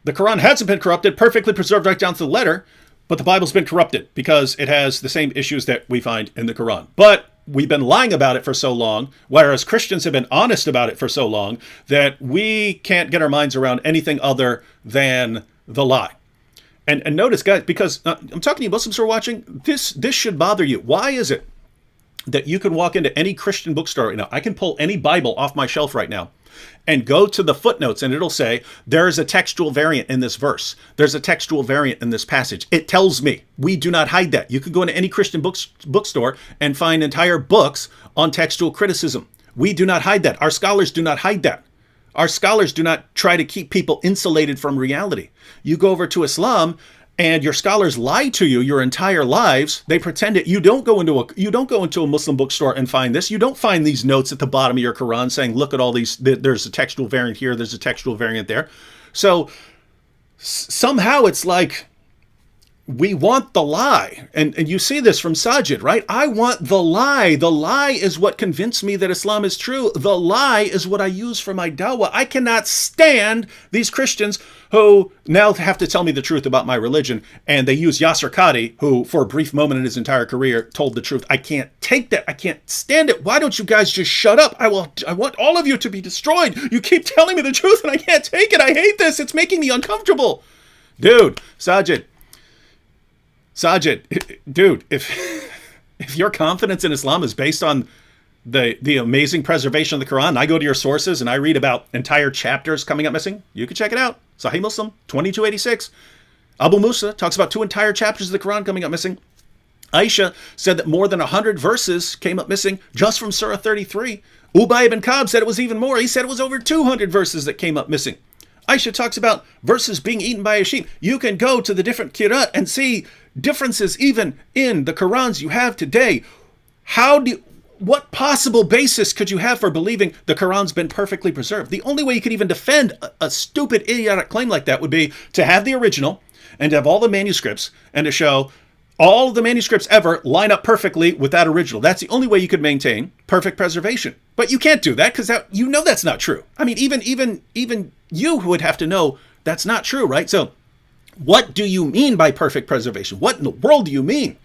S1: the Quran hasn't been corrupted, perfectly preserved right down to the letter, but the Bible's been corrupted because it has the same issues that we find in the Quran. But we've been lying about it for so long, whereas Christians have been honest about it for so long, that we can't get our minds around anything other than the lie. And notice, guys, because I'm talking to you Muslims who are watching, this should bother you. Why is it that you can walk into any Christian bookstore right now? I can pull any Bible off my shelf right now and go to the footnotes, and it'll say, there's a textual variant in this verse. There's a textual variant in this passage. It tells me. We do not hide that. You could go into any Christian bookstore and find entire books on textual criticism. We do not hide that. Our scholars do not hide that. Our scholars do not try to keep people insulated from reality. You go over to Islam, and your scholars lie to you your entire lives. They pretend it. You don't go into a Muslim bookstore and find this. You don't find these notes at the bottom of your Quran saying, look at all these, there's a textual variant here, there's a textual variant there. So somehow it's like we want the lie. And you see this from Sajid, right? I want the lie. The lie is what convinced me that Islam is true. The lie is what I use for my dawah. I cannot stand these Christians who now have to tell me the truth about my religion. And they use Yasser Qadhi, who for a brief moment in his entire career told the truth. I can't take that. I can't stand it. Why don't you guys just shut up? I want all of you to be destroyed. You keep telling me the truth and I can't take it. I hate this. It's making me uncomfortable. Dude, Sajid, Sajid, dude, if your confidence in Islam is based on the amazing preservation of the Quran, I go to your sources and I read about entire chapters coming up missing. You can check it out. Sahih Muslim 2286. Abu Musa talks about 2 entire chapters of the Quran coming up missing. Aisha said that more than 100 verses came up missing just from Surah 33. Ubay ibn Ka'b said it was even more. He said it was over 200 verses that came up missing. Aisha talks about verses being eaten by a sheep. You can go to the different qira'at and see differences even in the Qurans you have today. What possible basis could you have for believing the Quran's been perfectly preserved? The only way you could even defend a stupid, idiotic claim like that would be to have the original and to have all the manuscripts and to show all of the manuscripts ever line up perfectly with that original. That's the only way you could maintain perfect preservation. But you can't do that because that's not true. I mean, even you would have to know that's not true, right? So what do you mean by perfect preservation? What in the world do you mean?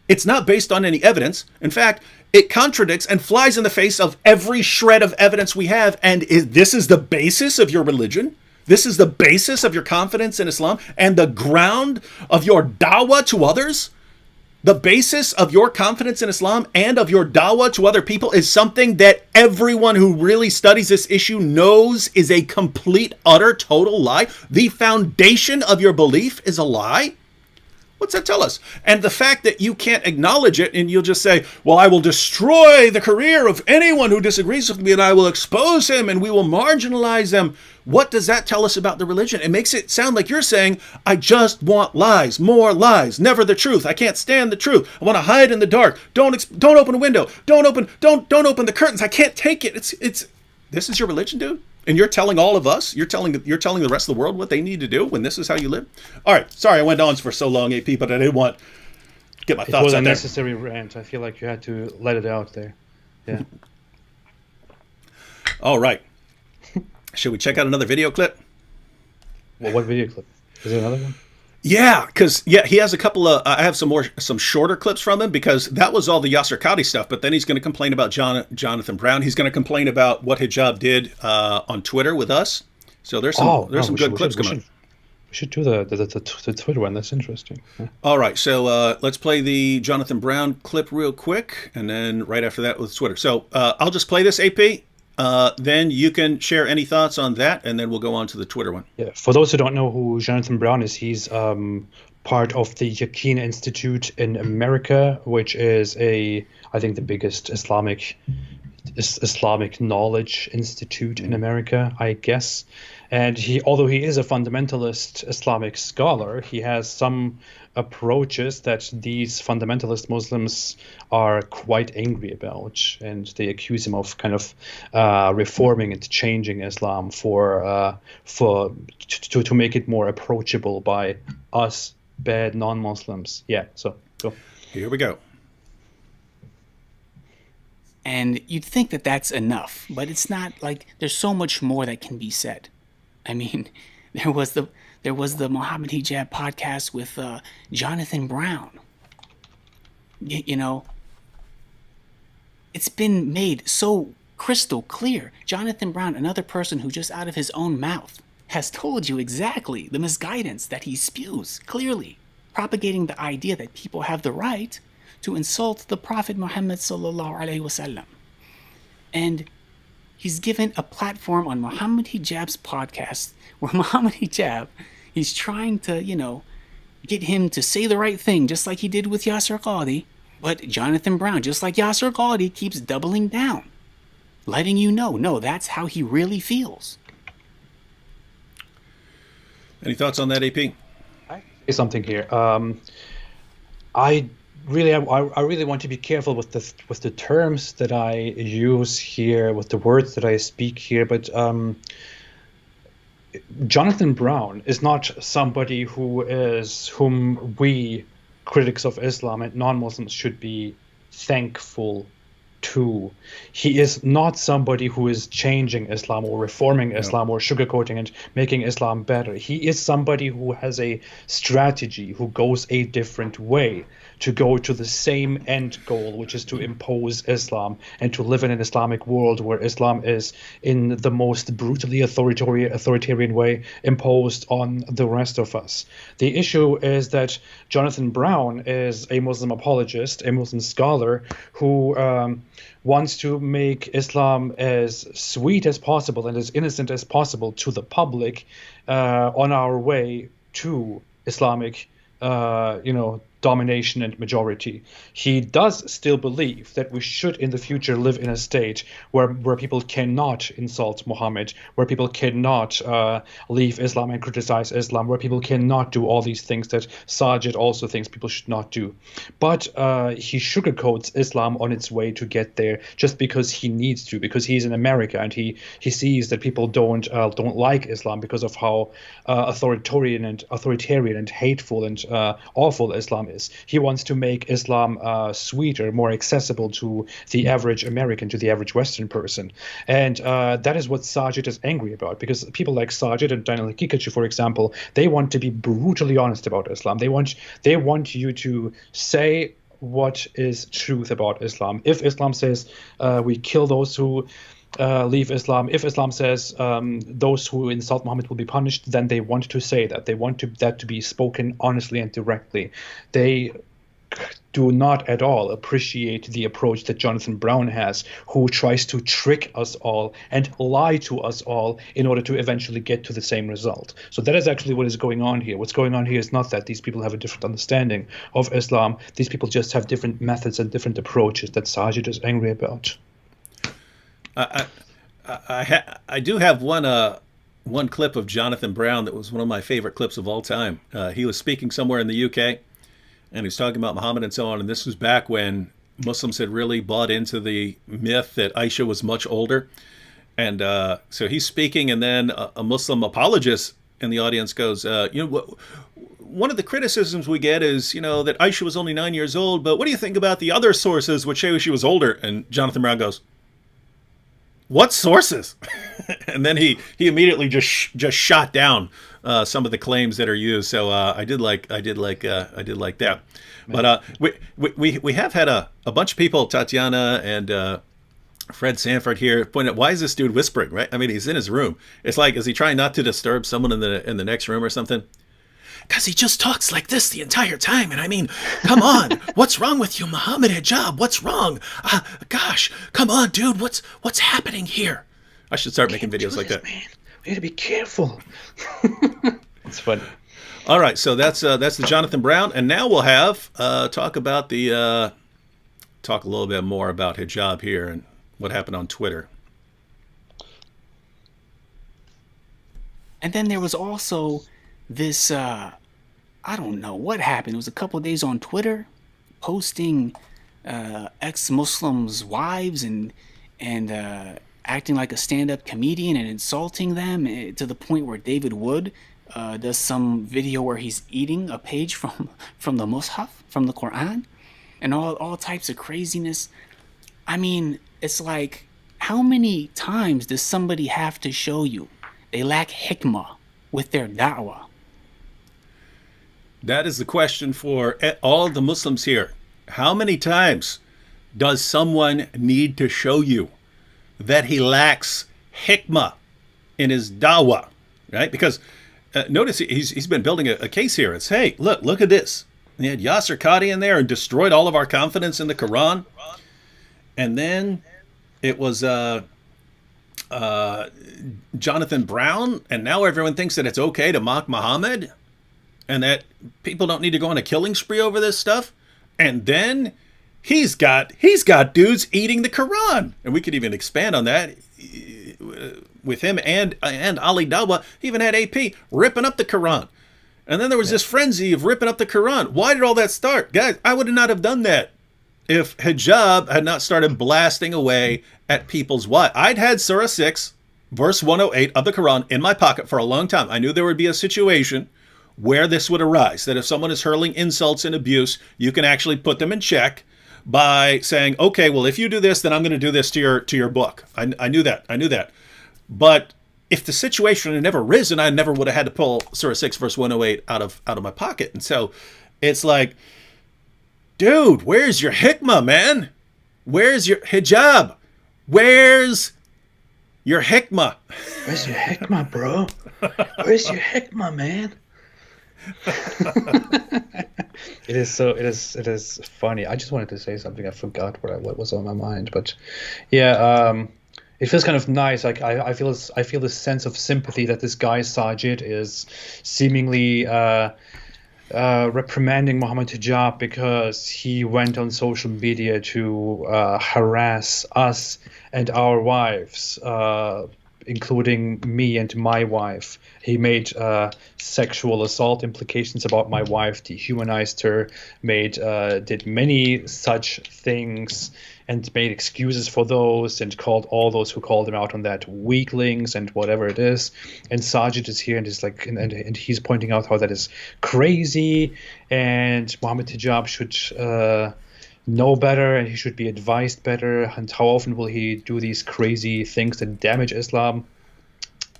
S1: It's not based on any evidence. In fact, it contradicts and flies in the face of every shred of evidence we have. And this is the basis of your religion? This is the basis of your confidence in Islam and the ground of your dawah to others? The basis of your confidence in Islam and of your dawah to other people is something that everyone who really studies this issue knows is a complete, utter, total lie. The foundation of your belief is a lie. What's that tell us? And the fact that you can't acknowledge it and you'll just say, well, I will destroy the career of anyone who disagrees with me and I will expose him and we will marginalize them. What does that tell us about the religion? It makes it sound like you're saying, I just want lies, more lies, never the truth. I can't stand the truth. I want to hide in the dark. Don't open a window. Don't open the curtains. I can't take it. This is your religion, dude? And you're telling all of us, you're telling the rest of the world what they need to do when this is how you live? All right, sorry I went on for so long, AP, but I didn't want to get my thoughts out there. It was
S2: a necessary rant. I feel like you had to let it out there. Yeah.
S1: All right. Should we check out another video clip?
S2: Well, what video clip? Is there another one?
S1: Yeah, because he has a couple of. I have some shorter clips from him because that was all the Yasser Qadhi stuff. But then he's going to complain about Jonathan Brown. He's going to complain about what hijab did on Twitter with us. So there's some good clips coming.
S2: We should do the Twitter one. That's interesting. Yeah.
S1: All right, so let's play the Jonathan Brown clip real quick, and then right after that with Twitter. So I'll just play this, AP. Then you can share any thoughts on that, and then we'll go on to the Twitter one.
S2: Yeah, for those who don't know who Jonathan Brown is, he's part of the Yaqeen Institute in America, which is I think the biggest Islamic knowledge institute in America, I guess. And although he is a fundamentalist Islamic scholar, he has some approaches that these fundamentalist Muslims are quite angry about, and they accuse him of kind of reforming and changing Islam to make it more approachable by us bad non-Muslims. Yeah, so go.
S1: Here we go.
S3: And you'd think that that's enough, but it's not. Like, there's so much more that can be said. I mean, there was the Mohammed Hijab podcast with Jonathan Brown. You know, it's been made so crystal clear. Jonathan Brown, another person who just out of his own mouth has told you exactly the misguidance that he spews clearly, propagating the idea that people have the right to insult the Prophet Muhammad sallallahu alaihi wasallam. And he's given a platform on Mohammed Hijab's podcast where Mohammed Hijab, he's trying to, get him to say the right thing, just like he did with Yasser Qadhi. But Jonathan Brown, just like Yasser Qadhi, keeps doubling down, letting you know, no, that's how he really feels.
S1: Any thoughts on that, AP?
S2: I say something here. I really want to be careful with the terms that I use here, with the words that I speak here. But Jonathan Brown is not somebody whom we critics of Islam and non-Muslims should be thankful too. He is not somebody who is changing Islam or reforming Islam or sugarcoating and making Islam better. He is somebody who has a strategy, who goes a different way to go to the same end goal, which is to impose Islam and to live in an Islamic world where Islam is, in the most brutally authoritarian way, imposed on the rest of us. The issue is that Jonathan Brown is a Muslim apologist, a Muslim scholar who wants to make Islam as sweet as possible and as innocent as possible to the public on our way to Islamic, domination and majority. He does still believe that we should in the future live in a state where people cannot insult Muhammad, where people cannot leave Islam and criticize Islam, where people cannot do all these things that Sajid also thinks people should not do. But he sugarcoats Islam on its way to get there just because he needs to, because he's in America and he sees that people don't like Islam because of how authoritarian and hateful and awful Islam is. He wants to make Islam sweeter, more accessible to the average American, to the average Western person. And that is what Sajid is angry about, because people like Sajid and Daniel Kikachu, for example, they want to be brutally honest about Islam. They want you to say what is truth about Islam. If Islam says we kill those who leave Islam, if Islam says those who insult Muhammad will be punished, then they want to say that. They want that to be spoken honestly and directly. They do not at all appreciate the approach that Jonathan Brown has, who tries to trick us all and lie to us all in order to eventually get to the same result. So that is actually what is going on here. What's going on here is not that these people have a different understanding of Islam. These people just have different methods and different approaches that Sajid is angry about.
S1: I do have one clip of Jonathan Brown that was one of my favorite clips of all time. He was speaking somewhere in the UK, and he was talking about Muhammad and so on. And this was back when Muslims had really bought into the myth that Aisha was much older. And so he's speaking, and then a Muslim apologist in the audience goes, one of the criticisms we get is, that Aisha was only 9 years old, but what do you think about the other sources which say she was older? And Jonathan Brown goes, what sources? And then he immediately just shot down some of the claims that are used. So I did like that. But we have had a bunch of people, Tatiana and Fred Sanford here, point out, why is this dude whispering? Right? I mean, he's in his room. It's like, is he trying not to disturb someone in the next room or something? Because he just talks like this the entire time. And I mean, come on. What's wrong with you, Muhammad Hijab? What's wrong? Gosh, come on, dude. What's happening here? I should start making videos like that.
S2: Man. We need to be careful. It's funny.
S1: All right, so that's the Jonathan Brown. And now we'll have talk a little bit more about hijab here and what happened on Twitter.
S3: And then there was also this, I don't know what happened. It was a couple of days on Twitter, posting ex-Muslims' wives and acting like a stand-up comedian and insulting them to the point where David Wood does some video where he's eating a page from the Mus'haf, from the Quran, and all types of craziness. I mean, it's like, how many times does somebody have to show you they lack hikmah with their da'wah?
S1: That is the question for all the Muslims here. How many times does someone need to show you that he lacks hikmah in his dawah, right? Because notice he's been building a case here. It's, hey, look at this. He had Yasser Qadhi in there and destroyed all of our confidence in the Quran. And then it was Jonathan Brown, and now everyone thinks that it's okay to mock Muhammad and that people don't need to go on a killing spree over this stuff. And then he's got dudes eating the Quran. And we could even expand on that with him and Ali Dawah. He even had AP ripping up the Quran. And then there was this frenzy of ripping up the Quran. Why did all that start? Guys, I would not have done that if hijab had not started blasting away at people's wives. I'd had Surah 6, verse 108 of the Quran in my pocket for a long time. I knew there would be a situation where this would arise, that if someone is hurling insults and abuse, you can actually put them in check by saying, okay, well, if you do this, then I'm going to do this to your book. I knew that. But if the situation had never risen, I never would have had to pull Surah 6, verse 108 out of my pocket. And so it's like, dude, where's your hikmah, man? Where's your hijab? Where's your hikmah?
S2: Where's your hikmah, bro? Where's your hikmah, man? It is funny. I just wanted to say something. I forgot what was on my mind, but yeah, it feels kind of nice. Like I feel this sense of sympathy that this guy Sajid is seemingly reprimanding Muhammad Hijab because he went on social media to harass us and our wives, including me and my wife. He made sexual assault implications about my wife, dehumanized her, did many such things, and made excuses for those, and called all those who called him out on that weaklings and whatever it is. And Sajid is here and is like, and he's pointing out how that is crazy, and Muhammad Hijab should know better, and he should be advised better, and how often will he do these crazy things that damage Islam.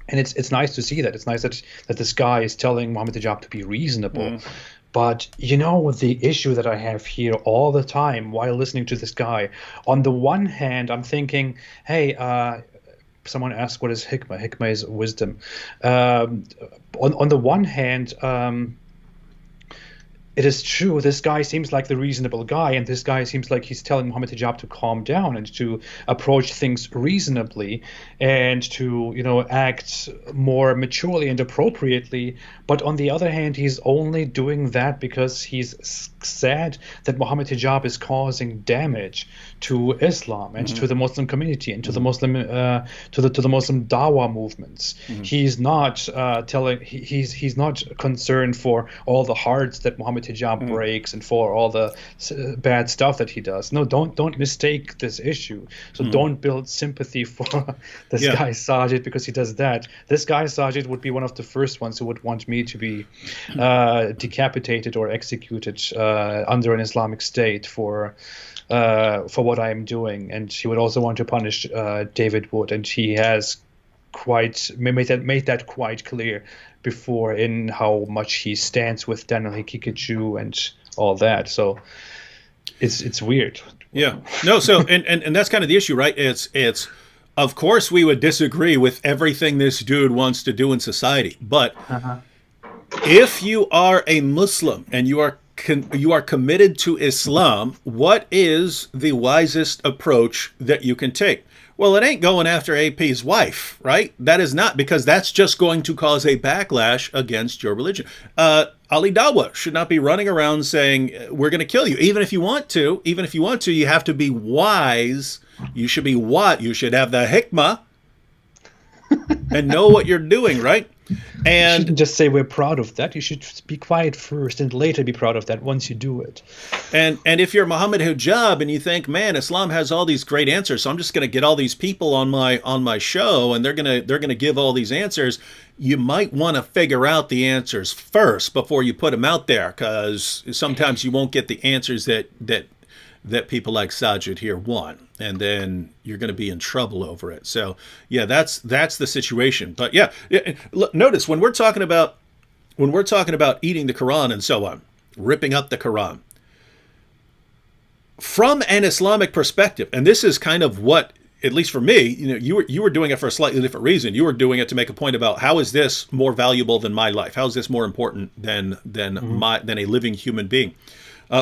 S2: And it's nice to see that. It's nice that this guy is telling Muhammad Hijab to be reasonable. But the issue that I have here all the time while listening to this guy, on the one hand, I'm thinking, hey, someone asked what is hikmah. Hikmah is wisdom. On the one hand, it is true, this guy seems like the reasonable guy, and this guy seems like he's telling Muhammad Hijab to calm down and to approach things reasonably and to, act more maturely and appropriately. But on the other hand, he's only doing that because he's sad that Muhammad Hijab is causing damage to Islam and to the Muslim community and to the Muslim to the Muslim Dawah movements. He's not he's not concerned for all the hearts that Muhammad Hijab breaks and for all the bad stuff that he does. No, don't mistake this issue. So don't build sympathy for this guy Sajid because he does that. This guy Sajid would be one of the first ones who would want me to be decapitated or executed under an Islamic State for what I am doing, and he would also want to punish David Wood, and he has made that quite clear before in how much he stands with Daniel Hikikiju and all that. So it's weird.
S1: Yeah. No. So and that's kind of the issue, right? It's of course we would disagree with everything this dude wants to do in society, but if you are a Muslim and you are committed to Islam, what is the wisest approach that you can take? Well, it ain't going after AP's wife, right? That is not, because that's just going to cause a backlash against your religion. Ali Dawah should not be running around saying, we're going to kill you. Even if you want to, you have to be wise. You should be what? You should have the hikmah and know what you're doing, right? And
S2: you shouldn't just say we're proud of that. You should be quiet first and later be proud of that once you do it.
S1: And if you're Muhammad Hijab and you think, man, Islam has all these great answers, so I'm just going to get all these people on my show and they're going to give all these answers, you might want to figure out the answers first before you put them out there, because sometimes you won't get the answers that people like Sajid here want, and then you're going to be in trouble over it. So yeah, that's the situation. But yeah, notice when we're talking about eating the Quran and so on, ripping up the Quran from an Islamic perspective, and this is kind of what, at least for me, you were doing it for a slightly different reason. You were doing it to make a point about how is this more valuable than my life? How is this more important than a living human being?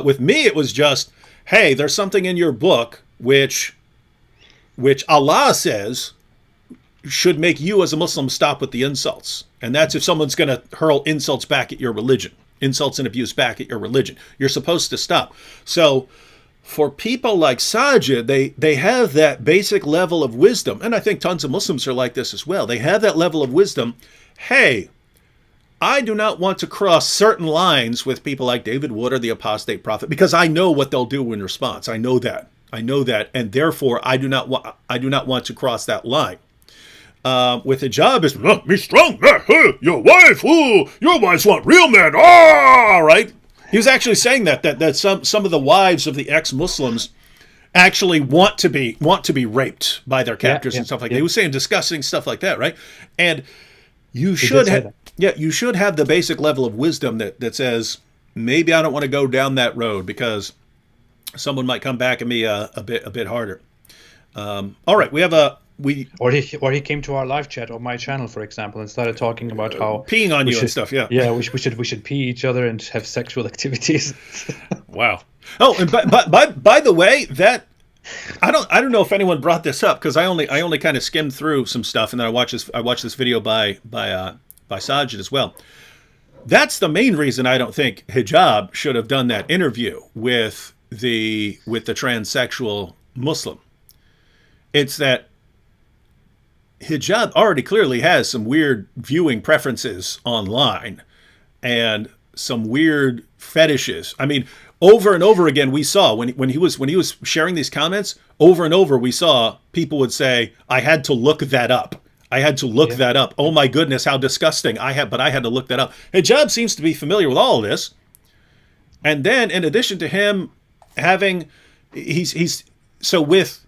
S1: With me, it was just, hey, there's something in your book which Allah says should make you as a Muslim stop with the insults. And that's if someone's going to hurl insults back at your religion, insults and abuse back at your religion. You're supposed to stop. So for people like Sajid, they have that basic level of wisdom. And I think tons of Muslims are like this as well. They have that level of wisdom. Hey, I do not want to cross certain lines with people like David Wood or the Apostate Prophet, because I know what they'll do in response. I know that, and therefore I do not want to cross that line. With hijab, is be strong, your wife, your wives want real men, right? He was actually saying that some of the wives of the ex-Muslims actually want to be raped by their captors and stuff like that. He was saying disgusting stuff like that, right? And you should you should have the basic level of wisdom that says, maybe I don't want to go down that road because someone might come back at me a bit harder. All right,
S2: or he came to our live chat on my channel, for example, and started talking about how
S1: peeing on you and stuff.
S2: Yeah, we should pee each other and have sexual activities.
S1: Wow. Oh, and by the way, that I don't know if anyone brought this up because I only kind of skimmed through some stuff and then I watched this video by Sajid as well. That's the main reason I don't think hijab should have done that interview with the transsexual Muslim. It's that hijab already clearly has some weird viewing preferences online and some weird fetishes. I mean, over and over again, we saw when he was sharing these comments, over and over we saw people would say, "I had to look that up. I had to look that up. Oh my goodness, how disgusting! But I had to look that up." Hijab seems to be familiar with all of this, and then in addition to him having, he's so with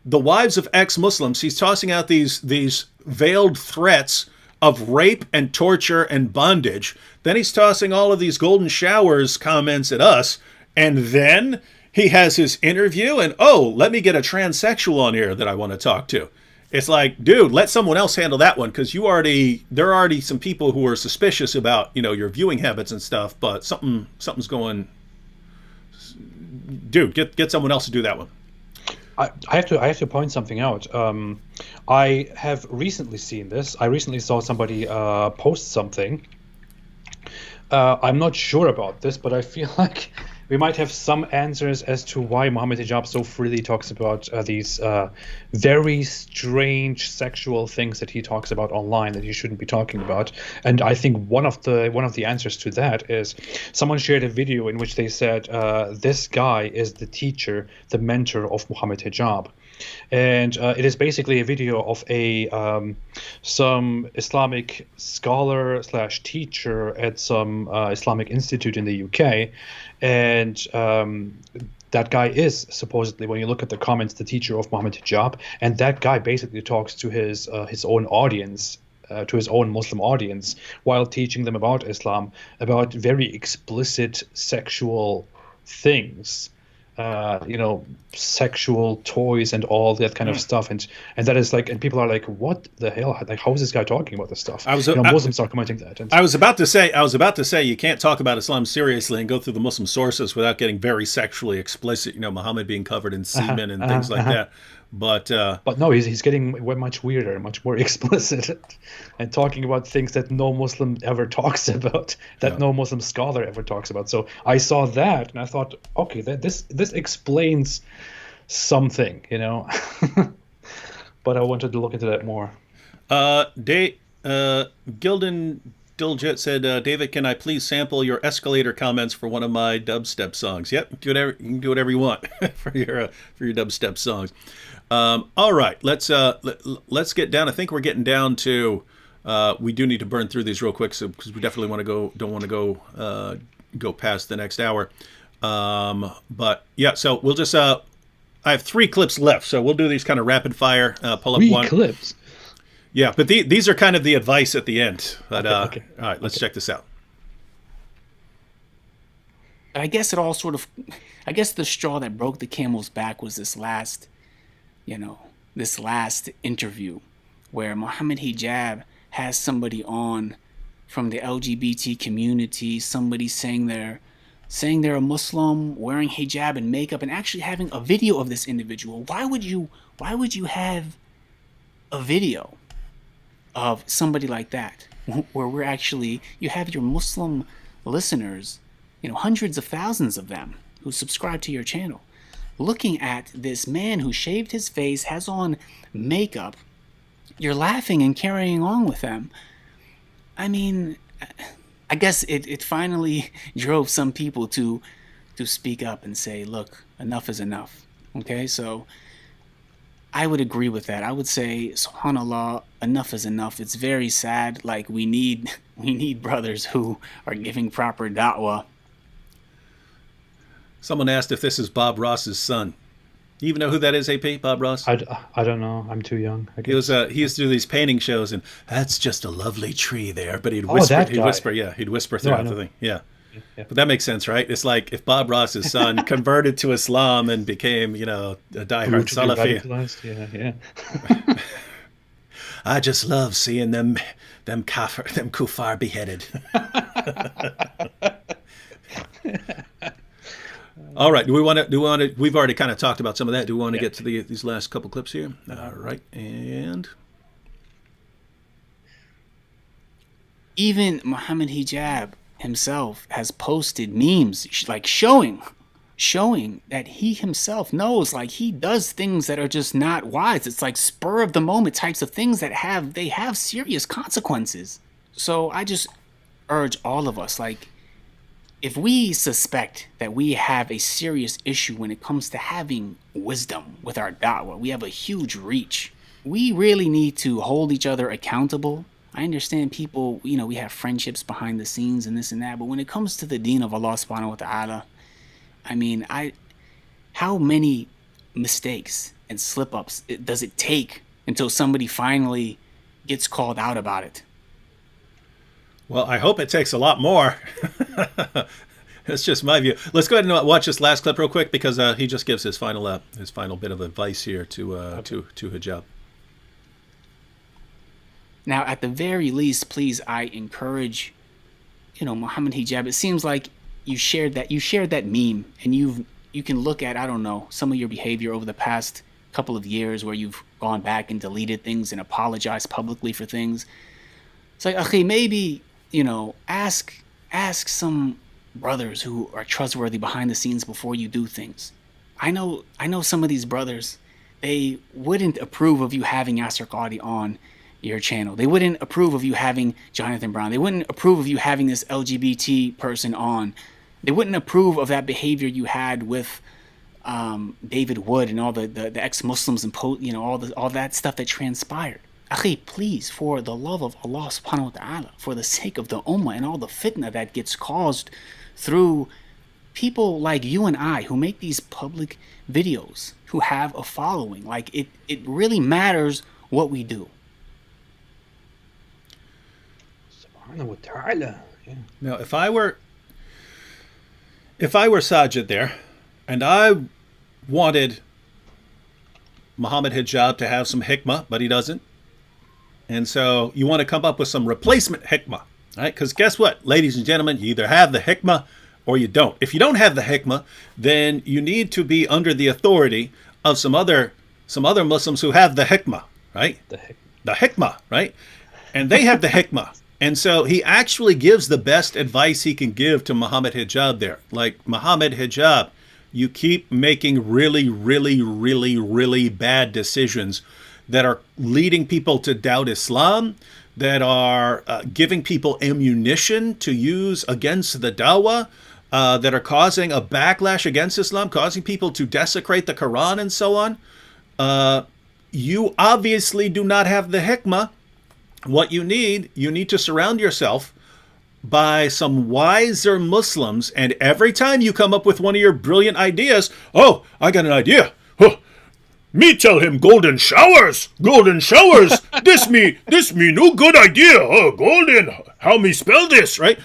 S1: the wives of ex-Muslims, he's tossing out these veiled threats of rape and torture and bondage. Then he's tossing all of these golden showers comments at us. And then he has his interview and, oh, let me get a transsexual on here that I want to talk to. It's like, dude, let someone else handle that one because there are already some people who are suspicious about, your viewing habits and stuff, but something's going. Dude, get someone else to do that one.
S2: I have to point something out. I have recently seen this. I recently saw somebody post something. I'm not sure about this, but I feel like we might have some answers as to why Mohammed Hijab so freely talks about these very strange sexual things that he talks about online that he shouldn't be talking about. And I think one of the answers to that is someone shared a video in which they said this guy is the teacher, the mentor of Mohammed Hijab. And it is basically a video of some Islamic scholar / teacher at some Islamic institute in the UK, and that guy is supposedly, when you look at the comments, the teacher of Mohammed Hijab, and that guy basically talks to his own audience. To his own Muslim audience while teaching them about Islam, about very explicit sexual things. Sexual toys and all that kind of stuff, and that is like, and people are like, what the hell? Like, how is this guy talking about this stuff? Muslims are commenting that. And
S1: I was about to say you can't talk about Islam seriously and go through the Muslim sources without getting very sexually explicit. Muhammad being covered in semen and things like that. But
S2: no, he's getting much weirder, much more explicit, and talking about things that no Muslim ever talks about, no Muslim scholar ever talks about. So I saw that and I thought, okay, this explains something, But I wanted to look into that more.
S1: Gildan Diljet said, David, can I please sample your escalator comments for one of my dubstep songs? Yep, you can do whatever you want for your dubstep songs. All right, let's get down. I think we're getting down to. We do need to burn through these real quick, because we definitely don't want to go past the next hour. But yeah, so we'll just. I have 3 clips left, so we'll do these kind of rapid fire. Pull up
S2: 3
S1: one.
S2: clips.
S1: Yeah, but these are kind of the advice at the end. But,
S2: okay.
S1: All right, let's check this out.
S3: I guess the straw that broke the camel's back was this last interview where Mohammed Hijab has somebody on from the LGBT community, somebody saying they're a Muslim, wearing hijab and makeup, and actually having a video of this individual. Why would you have a video of somebody like that, where you have your Muslim listeners, hundreds of thousands of them who subscribe to your channel, looking at this man who shaved his face, has on makeup? You're laughing and carrying on with them. I mean, I guess it finally drove some people to speak up and say, look, enough is enough. Okay, so I would agree with that. I would say, subhanAllah, enough is enough. It's very sad. Like, we need brothers who are giving proper da'wah
S1: Someone asked if this is Bob Ross's son. You even know who that is, AP? Bob Ross?
S2: I don't know. I'm too young. I
S1: He used to do these painting shows, and that's just a lovely tree there. But he'd whisper,
S2: that guy.
S1: he'd whisper throughout the thing. Yeah.
S2: Yeah.
S1: But that makes sense, right? It's like if Bob Ross's son converted to Islam and became, a diehard Salafi.
S2: Yeah.
S1: I just love seeing them kuffar beheaded. All right. Do we want to? We've already kind of talked about some of that. Do we want to get to these last couple clips here? All right. And
S3: even Muhammad Hijab himself has posted memes like showing that he himself knows, like, he does things that are just not wise. It's like spur of the moment types of things that have serious consequences. So I just urge all of us, like, if we suspect that we have a serious issue when it comes to having wisdom with our da'wah, we have a huge reach, we really need to hold each other accountable. I understand people, we have friendships behind the scenes and this and that, but when it comes to the deen of Allah subhanahu wa ta'ala, how many mistakes and slip-ups does it take until somebody finally gets called out about it?
S1: Well, I hope it takes a lot more. That's just my view. Let's go ahead and watch this last clip real quick, because he just gives his final bit of advice here to hijab.
S3: Now, at the very least, please, I encourage, Muhammad Hijab. It seems like you shared that meme, and you can look at, I don't know, some of your behavior over the past couple of years where you've gone back and deleted things and apologized publicly for things. It's like, okay, maybe, ask some brothers who are trustworthy behind the scenes before you do things. I know some of these brothers, they wouldn't approve of you having Yasser Qadi on your channel. They wouldn't approve of you having Jonathan Brown. They wouldn't approve of you having this LGBT person on. They wouldn't approve of that behavior you had with David Wood and all the ex-Muslims and all that stuff that transpired. Akhi, please, for the love of Allah subhanahu wa ta'ala, for the sake of the ummah and all the fitna that gets caused through people like you and I who make these public videos, who have a following, like it really matters what we do.
S2: Subhanahu wa ta'ala. Yeah.
S1: Now, if I were Sajid there, and I wanted Muhammad Hijab to have some hikmah, but he doesn't. And so you want to come up with some replacement hikmah, right? Because guess what, ladies and gentlemen, you either have the hikmah or you don't. If you don't have the hikmah, then you need to be under the authority of some other Muslims who have the hikmah, right? The hikmah, right? And they have the hikmah. And so he actually gives the best advice he can give to Muhammad Hijab there. Like, Muhammad Hijab, you keep making really, really, really, really bad decisions that are leading people to doubt Islam, that are giving people ammunition to use against the Dawah, that are causing a backlash against Islam, causing people to desecrate the Quran and so on. You obviously do not have the hikmah. What you need to surround yourself by some wiser Muslims, and every time you come up with one of your brilliant ideas, oh, I got an idea. Huh. Me tell him golden showers. This me no good idea. Oh, golden. How me spell this, right?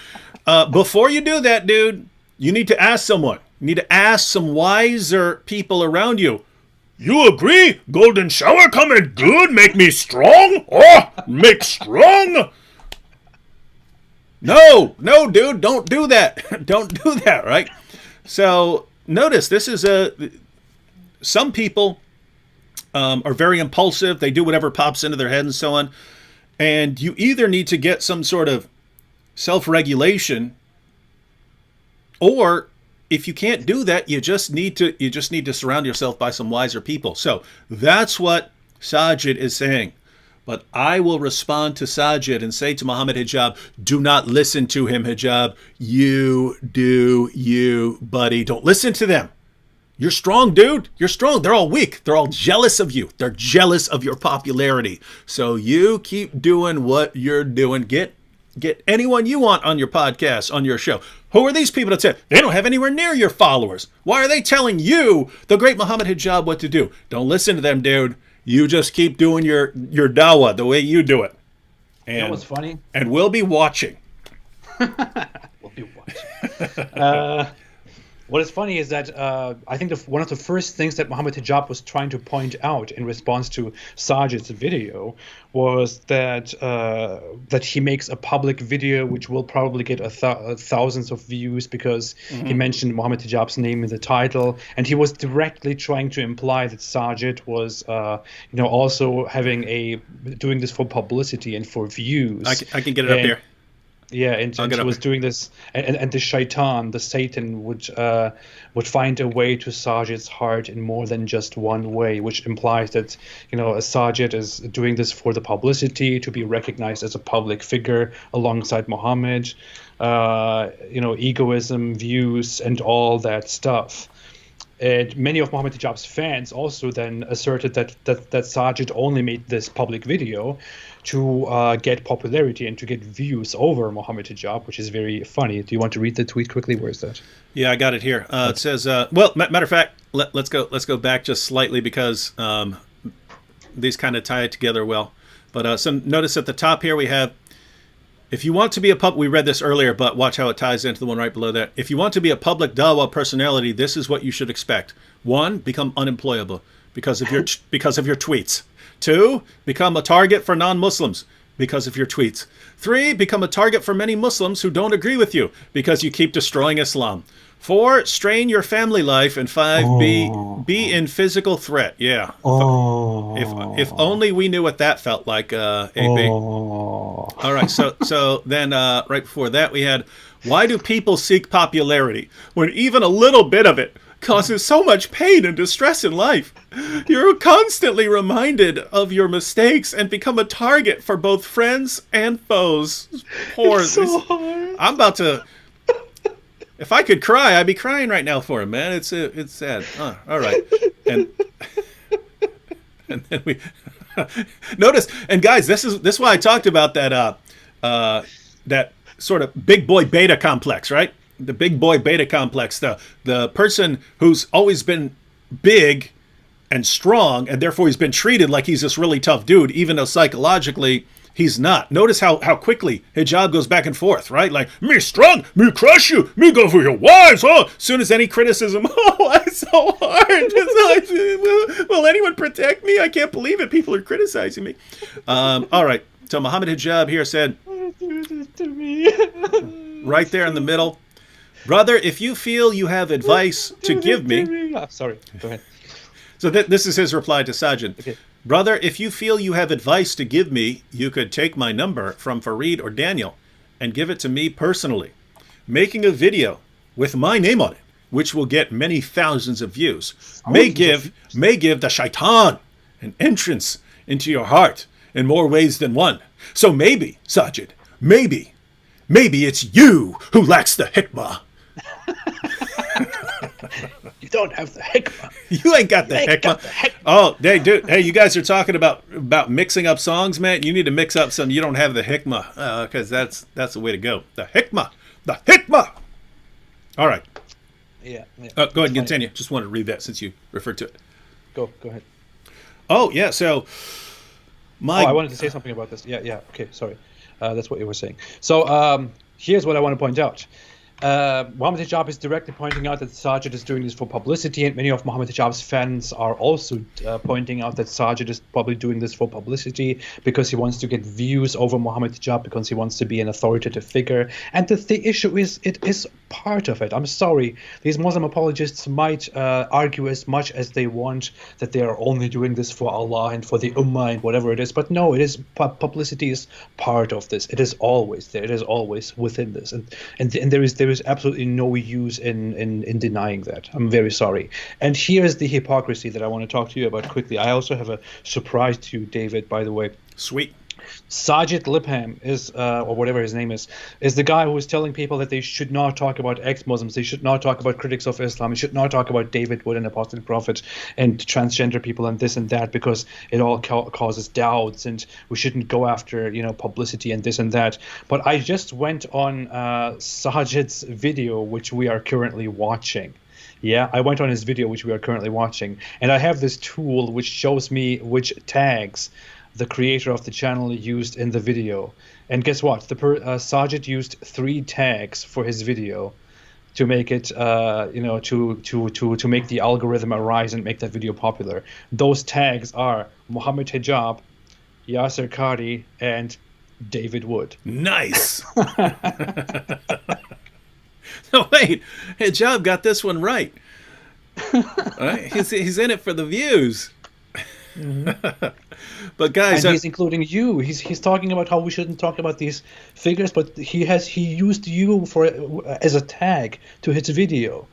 S1: Before you do that, dude, you need to ask someone. You need to ask some wiser people around you. You agree? Golden shower coming good? Make me strong? Oh, make strong? No, dude, don't do that. Don't do that, right? So notice this is some people are very impulsive. They do whatever pops into their head and so on. And you either need to get some sort of self-regulation, or if you can't do that, you just need to surround yourself by some wiser people. So that's what Sajid is saying. But I will respond to Sajid and say to Muhammad Hijab, do not listen to him, Hijab. You do you, buddy. Don't listen to them. You're strong, dude. You're strong. They're all weak. They're all jealous of you. They're jealous of your popularity. So you keep doing what you're doing. Get get anyone you want on your podcast, on your show. Who are these people that say they don't have anywhere near your followers? Why are they telling you, the great Muhammad Hijab, what to do? Don't listen to them, dude. You just keep doing your dawah the way you do it. And,
S2: you know what's funny?
S1: And we'll be watching.
S2: We'll be watching. What is funny is that I think one of the first things that Muhammad Hijab was trying to point out in response to Sajid's video was that that he makes a public video which will probably get thousands of views because he mentioned Muhammad Hijab's name in the title, and he was directly trying to imply that Sajid was also doing this for publicity and for views.
S1: I can get it up here.
S2: Yeah, and he was doing this, and the shaitan, the Satan, would find a way to Sajid's heart in more than just one way, which implies that Sajid is doing this for the publicity, to be recognized as a public figure alongside Muhammad, egoism, views, and all that stuff. And many of Muhammad Hijab's fans also then asserted that Sajid only made this public video to get popularity and to get views over Muhammad Hijab, which is very funny. Do you want to read the tweet quickly? Where is that?
S1: Yeah, I got it here. It says, matter of fact, let's go back just slightly because these kind of tie it together well. But notice at the top here we have, if you want to be we read this earlier, but watch how it ties into the one right below that. If you want to be a public dawah personality, this is what you should expect. 1, become unemployable because of your tweets. 2, become a target for non-Muslims because of your tweets. 3, become a target for many Muslims who don't agree with you because you keep destroying Islam. 4, strain your family life. And 5, be in physical threat. Yeah. If only we knew what that felt like, AB. All right. So then right before that we had, why do people seek popularity when even a little bit of it causes so much pain and distress in life? You're constantly reminded of your mistakes and become a target for both friends and foes. Poor.
S2: It's so hard.
S1: I'm about to. If I could cry, I'd be crying right now for him, man. It's sad. All right, and then we notice. And guys, this is why I talked about that sort of big boy beta complex, right? The big boy beta complex, the person who's always been big and strong, and therefore he's been treated like he's this really tough dude, even though psychologically he's not. Notice how quickly Hijab goes back and forth, right? Like, me strong, me crush you, me go for your wives. Oh, as soon as any criticism, it's so hard. It's like, will anyone protect me? I can't believe it. People are criticizing me. All right. So Muhammad Hijab here said, right there in the middle, brother, if you feel you have advice to give me.
S2: Sorry, go ahead.
S1: So this is his reply to Sajid.
S2: Okay.
S1: Brother, if you feel you have advice to give me, you could take my number from Fareed or Daniel and give it to me personally, making a video with my name on it, which will get many thousands of views, may give the shaitan an entrance into your heart in more ways than one. So maybe, Sajid, maybe it's you who lacks the hikmah.
S2: You don't have the hikmah.
S1: You ain't got the hikmah. Oh, hey, dude. Hey, you guys are talking about mixing up songs, man. You need to mix up some. You don't have the hikmah, because that's the way to go. The hikmah. All right.
S2: Yeah.
S1: Go ahead and continue. Just wanted to read that since you referred to it.
S2: Go ahead.
S1: Oh yeah. So
S2: I wanted to say something about this. Yeah. Okay. Sorry. That's what you were saying. So here's what I want to point out. Muhammad Hijab is directly pointing out that Sajid is doing this for publicity, and many of Muhammad Hijab's fans are also pointing out that Sajid is probably doing this for publicity because he wants to get views over Muhammad Hijab, because he wants to be an authoritative figure. And the issue is, it is part of it. I'm sorry, these Muslim apologists might argue as much as they want that they are only doing this for Allah and for the Ummah and whatever it is, but no, it is publicity is part of this. It is always there. It is always within this, and there is absolutely no use in denying that. I'm very sorry. And here's the hypocrisy that I want to talk to you about quickly. I also have a surprise to you, David, by the way.
S1: Sweet.
S2: Sajid Lipham is, or whatever his name is the guy who is telling people that they should not talk about ex-Muslims, they should not talk about critics of Islam, they should not talk about David Wood and Apostate Prophet and transgender people and this and that, because it all causes doubts, and we shouldn't go after, publicity and this and that. But I just went on Sajid's video, which we are currently watching. Yeah, I went on his video, which we are currently watching, and I have this tool which shows me which tags the creator of the channel used in the video. And guess what? Sajid used 3 tags for his video to make it, to make the algorithm arise and make that video popular. Those tags are Muhammad Hijab, Yasser Qadi, and David Wood.
S1: Nice. No, wait, Hijab got this one right. Right? He's in it for the views. Mm-hmm. But guys,
S2: and he's including you. He's talking about how we shouldn't talk about these figures, but he used you as a tag to his video.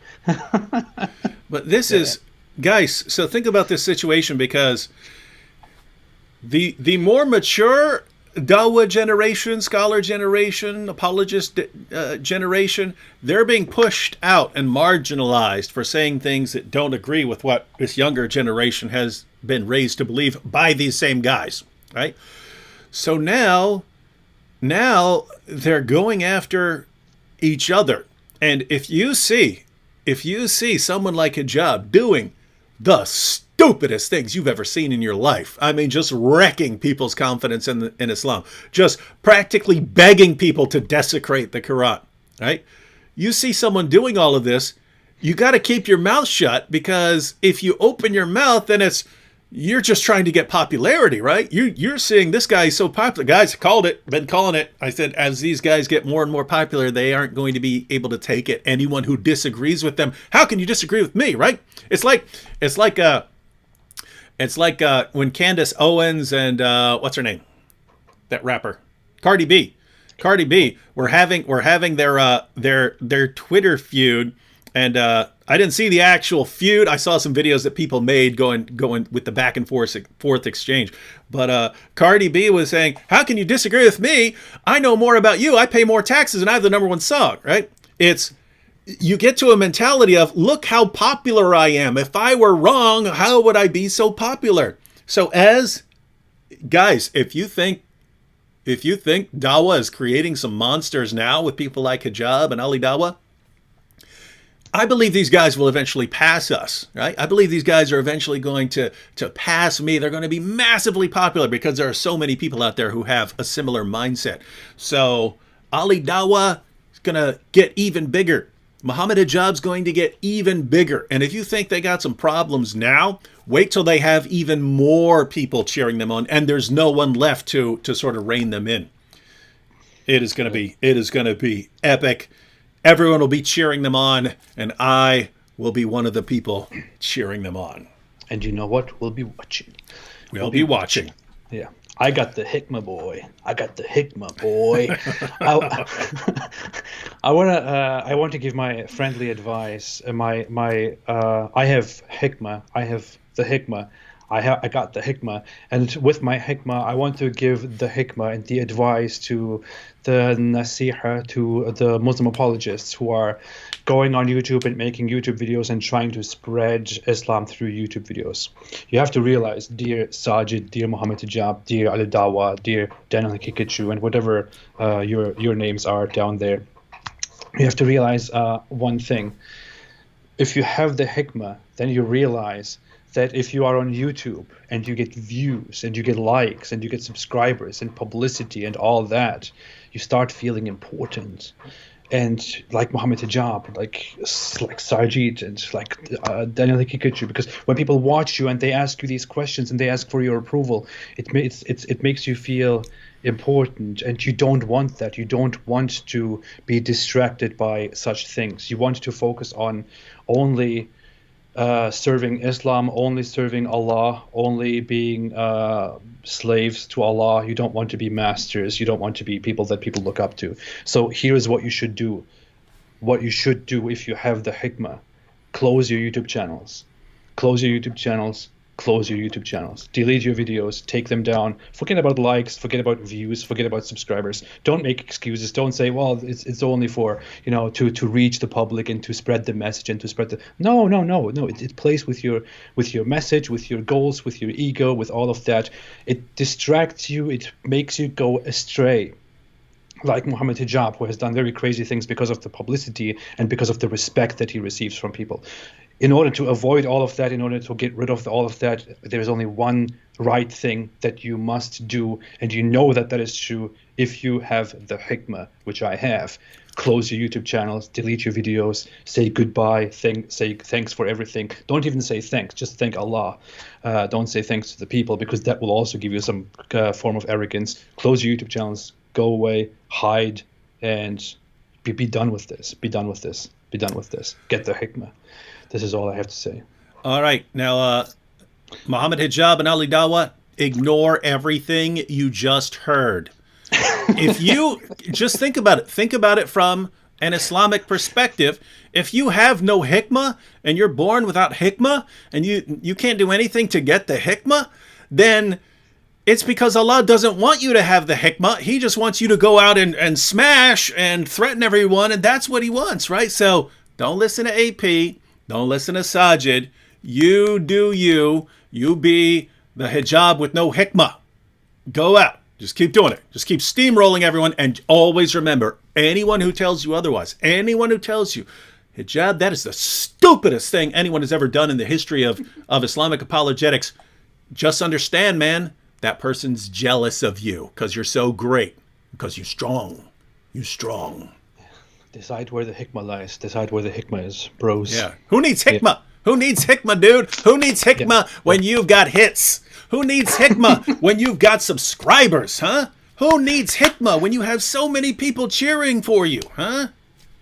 S1: But this is, guys. So think about this situation, because the more mature Dawah generation, scholar generation, apologist generation, they're being pushed out and marginalized for saying things that don't agree with what this younger generation has been raised to believe by these same guys, right? So now they're going after each other. And if you see someone like Hijab doing the stupidest things you've ever seen in your life, I mean, just wrecking people's confidence in Islam, just practically begging people to desecrate the Quran, right? You see someone doing all of this, you got to keep your mouth shut, because if you open your mouth, then you're just trying to get popularity, right? You're seeing this guy is so popular. Guys, been calling it. I said, as these guys get more and more popular, they aren't going to be able to take it. Anyone who disagrees with them, how can you disagree with me, right? It's like when Candace Owens and what's her name? That rapper, Cardi B were having their Twitter feud. And I didn't see the actual feud. I saw some videos that people made going with the back and forth exchange. But Cardi B was saying, how can you disagree with me? I know more about you. I pay more taxes and I have the #1 song, right? You get to a mentality of, look how popular I am. If I were wrong, how would I be so popular? So guys, if you think Dawah is creating some monsters now with people like Hijab and Ali Dawah, I believe these guys will eventually pass us, right? I believe these guys are eventually going to pass me. They're going to be massively popular because there are so many people out there who have a similar mindset. So Ali Dawah is going to get even bigger. Muhammad Hijab's going to get even bigger. And if you think they got some problems now, wait till they have even more people cheering them on, and there's no one left to sort of rein them in. It is going to be epic. Everyone will be cheering them on, and I will be one of the people cheering them on.
S2: And you know what? We'll be watching.
S1: We'll be watching.
S2: Yeah. I got the hikmah, boy. I want to give my friendly advice. I have hikmah. I have the hikmah. I got the hikmah, and with my hikmah, I want to give the hikmah and the advice to the nasiha, to the Muslim apologists who are going on YouTube and making YouTube videos and trying to spread Islam through YouTube videos. You have to realize, dear Sajid, dear Muhammad Hijab, dear Ali Dawah, dear Daniel Kikachu, and whatever your names are down there, you have to realize one thing. If you have the hikmah, then you realize that if you are on YouTube and you get views and you get likes and you get subscribers and publicity and all that, you start feeling important. And like Muhammad Hijab, like Sajid, and like Daniel Kikachu, because when people watch you and they ask you these questions and they ask for your approval, it makes you feel important, and you don't want that. You don't want to be distracted by such things. You want to focus on only serving Islam, only serving Allah, only being slaves to Allah. You don't want to be masters. You don't want to be people that people look up to. So here's what you should do. What you should do if you have the hikmah: close your YouTube channels. Close your YouTube channels. close your YouTube channels, delete your videos, take them down, forget about likes, forget about views, forget about subscribers. Don't make excuses. Don't say, well, it's only for, to reach the public and to spread the message and to spread the, no. It plays with your message, with your goals, with your ego, with all of that. It distracts you. It makes you go astray. Like Mohammed Hijab, who has done very crazy things because of the publicity and because of the respect that he receives from people. In order to avoid all of that, in order to get rid of all of that, there is only one right thing that you must do, and you know that is true if you have the hikmah, which I have. Close your YouTube channels, delete your videos, say goodbye, say thanks for everything. Don't even say thanks, just thank Allah. Don't say thanks to the people, because that will also give you some form of arrogance. Close your YouTube channels, go away, hide, and be done with this. Be done with this. Be done with this. Get the hikmah. This is all I have to say.
S1: All right. Now, Mohammed Hijab and Ali Dawah, ignore everything you just heard. If you just think about it from an Islamic perspective. If you have no hikmah and you're born without hikmah and you can't do anything to get the hikmah, then it's because Allah doesn't want you to have the hikmah. He just wants you to go out and smash and threaten everyone, and that's what he wants, right? So don't listen to AP. Don't listen to Sajid. You do you. You be the hijab with no hikmah. Go out. Just keep doing it. Just keep steamrolling everyone. And always remember, anyone who tells you otherwise, anyone who tells you hijab, that is the stupidest thing anyone has ever done in the history of Islamic apologetics. Just understand, man, that person's jealous of you because you're so great, because you're strong. You're strong.
S2: Decide where the hikmah lies. Decide where the hikmah is, bros.
S1: Yeah. Who needs hikmah? Yeah. Who needs hikmah, dude? Who needs hikmah when you've got hits? Who needs hikmah when you've got subscribers, huh? Who needs hikmah when you have so many people cheering for you, huh?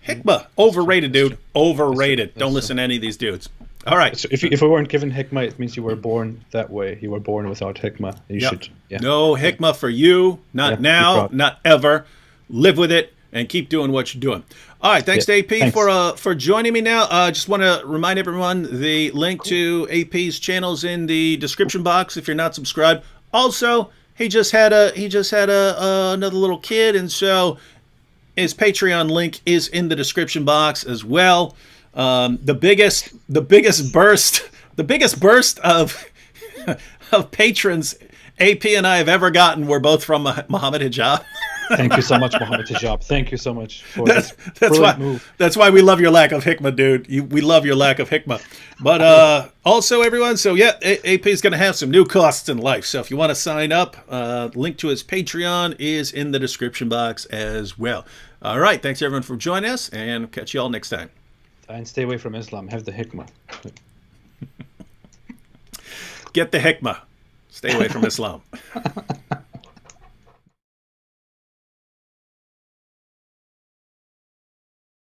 S1: Hikmah. Overrated, dude. Overrated. Don't listen to any of these dudes. All right.
S2: So if you weren't given hikmah, it means you were born that way. You were born without hikmah. You should. Yeah.
S1: No hikmah for you. Not now. Not ever. Live with it. And keep doing what you're doing. All right, thanks to AP for joining me now. Just want to remind everyone the link to AP's channel's in the description box if you're not subscribed. Also, he just had another little kid, and so his Patreon link is in the description box as well. The biggest burst of of patrons AP and I have ever gotten were both from Mohammed Hijab.
S2: Thank you so much, Mohammed Hijab. Thank you so much for this brilliant move.
S1: That's why we love your lack of hikmah, dude. We love your lack of hikmah. But also, everyone, so yeah, AP is going to have some new costs in life. So if you want to sign up, link to his Patreon is in the description box as well. All right, thanks everyone for joining us, and catch you all next time.
S2: And stay away from Islam. Have the hikmah.
S1: Get the hikmah. Stay away from Islam.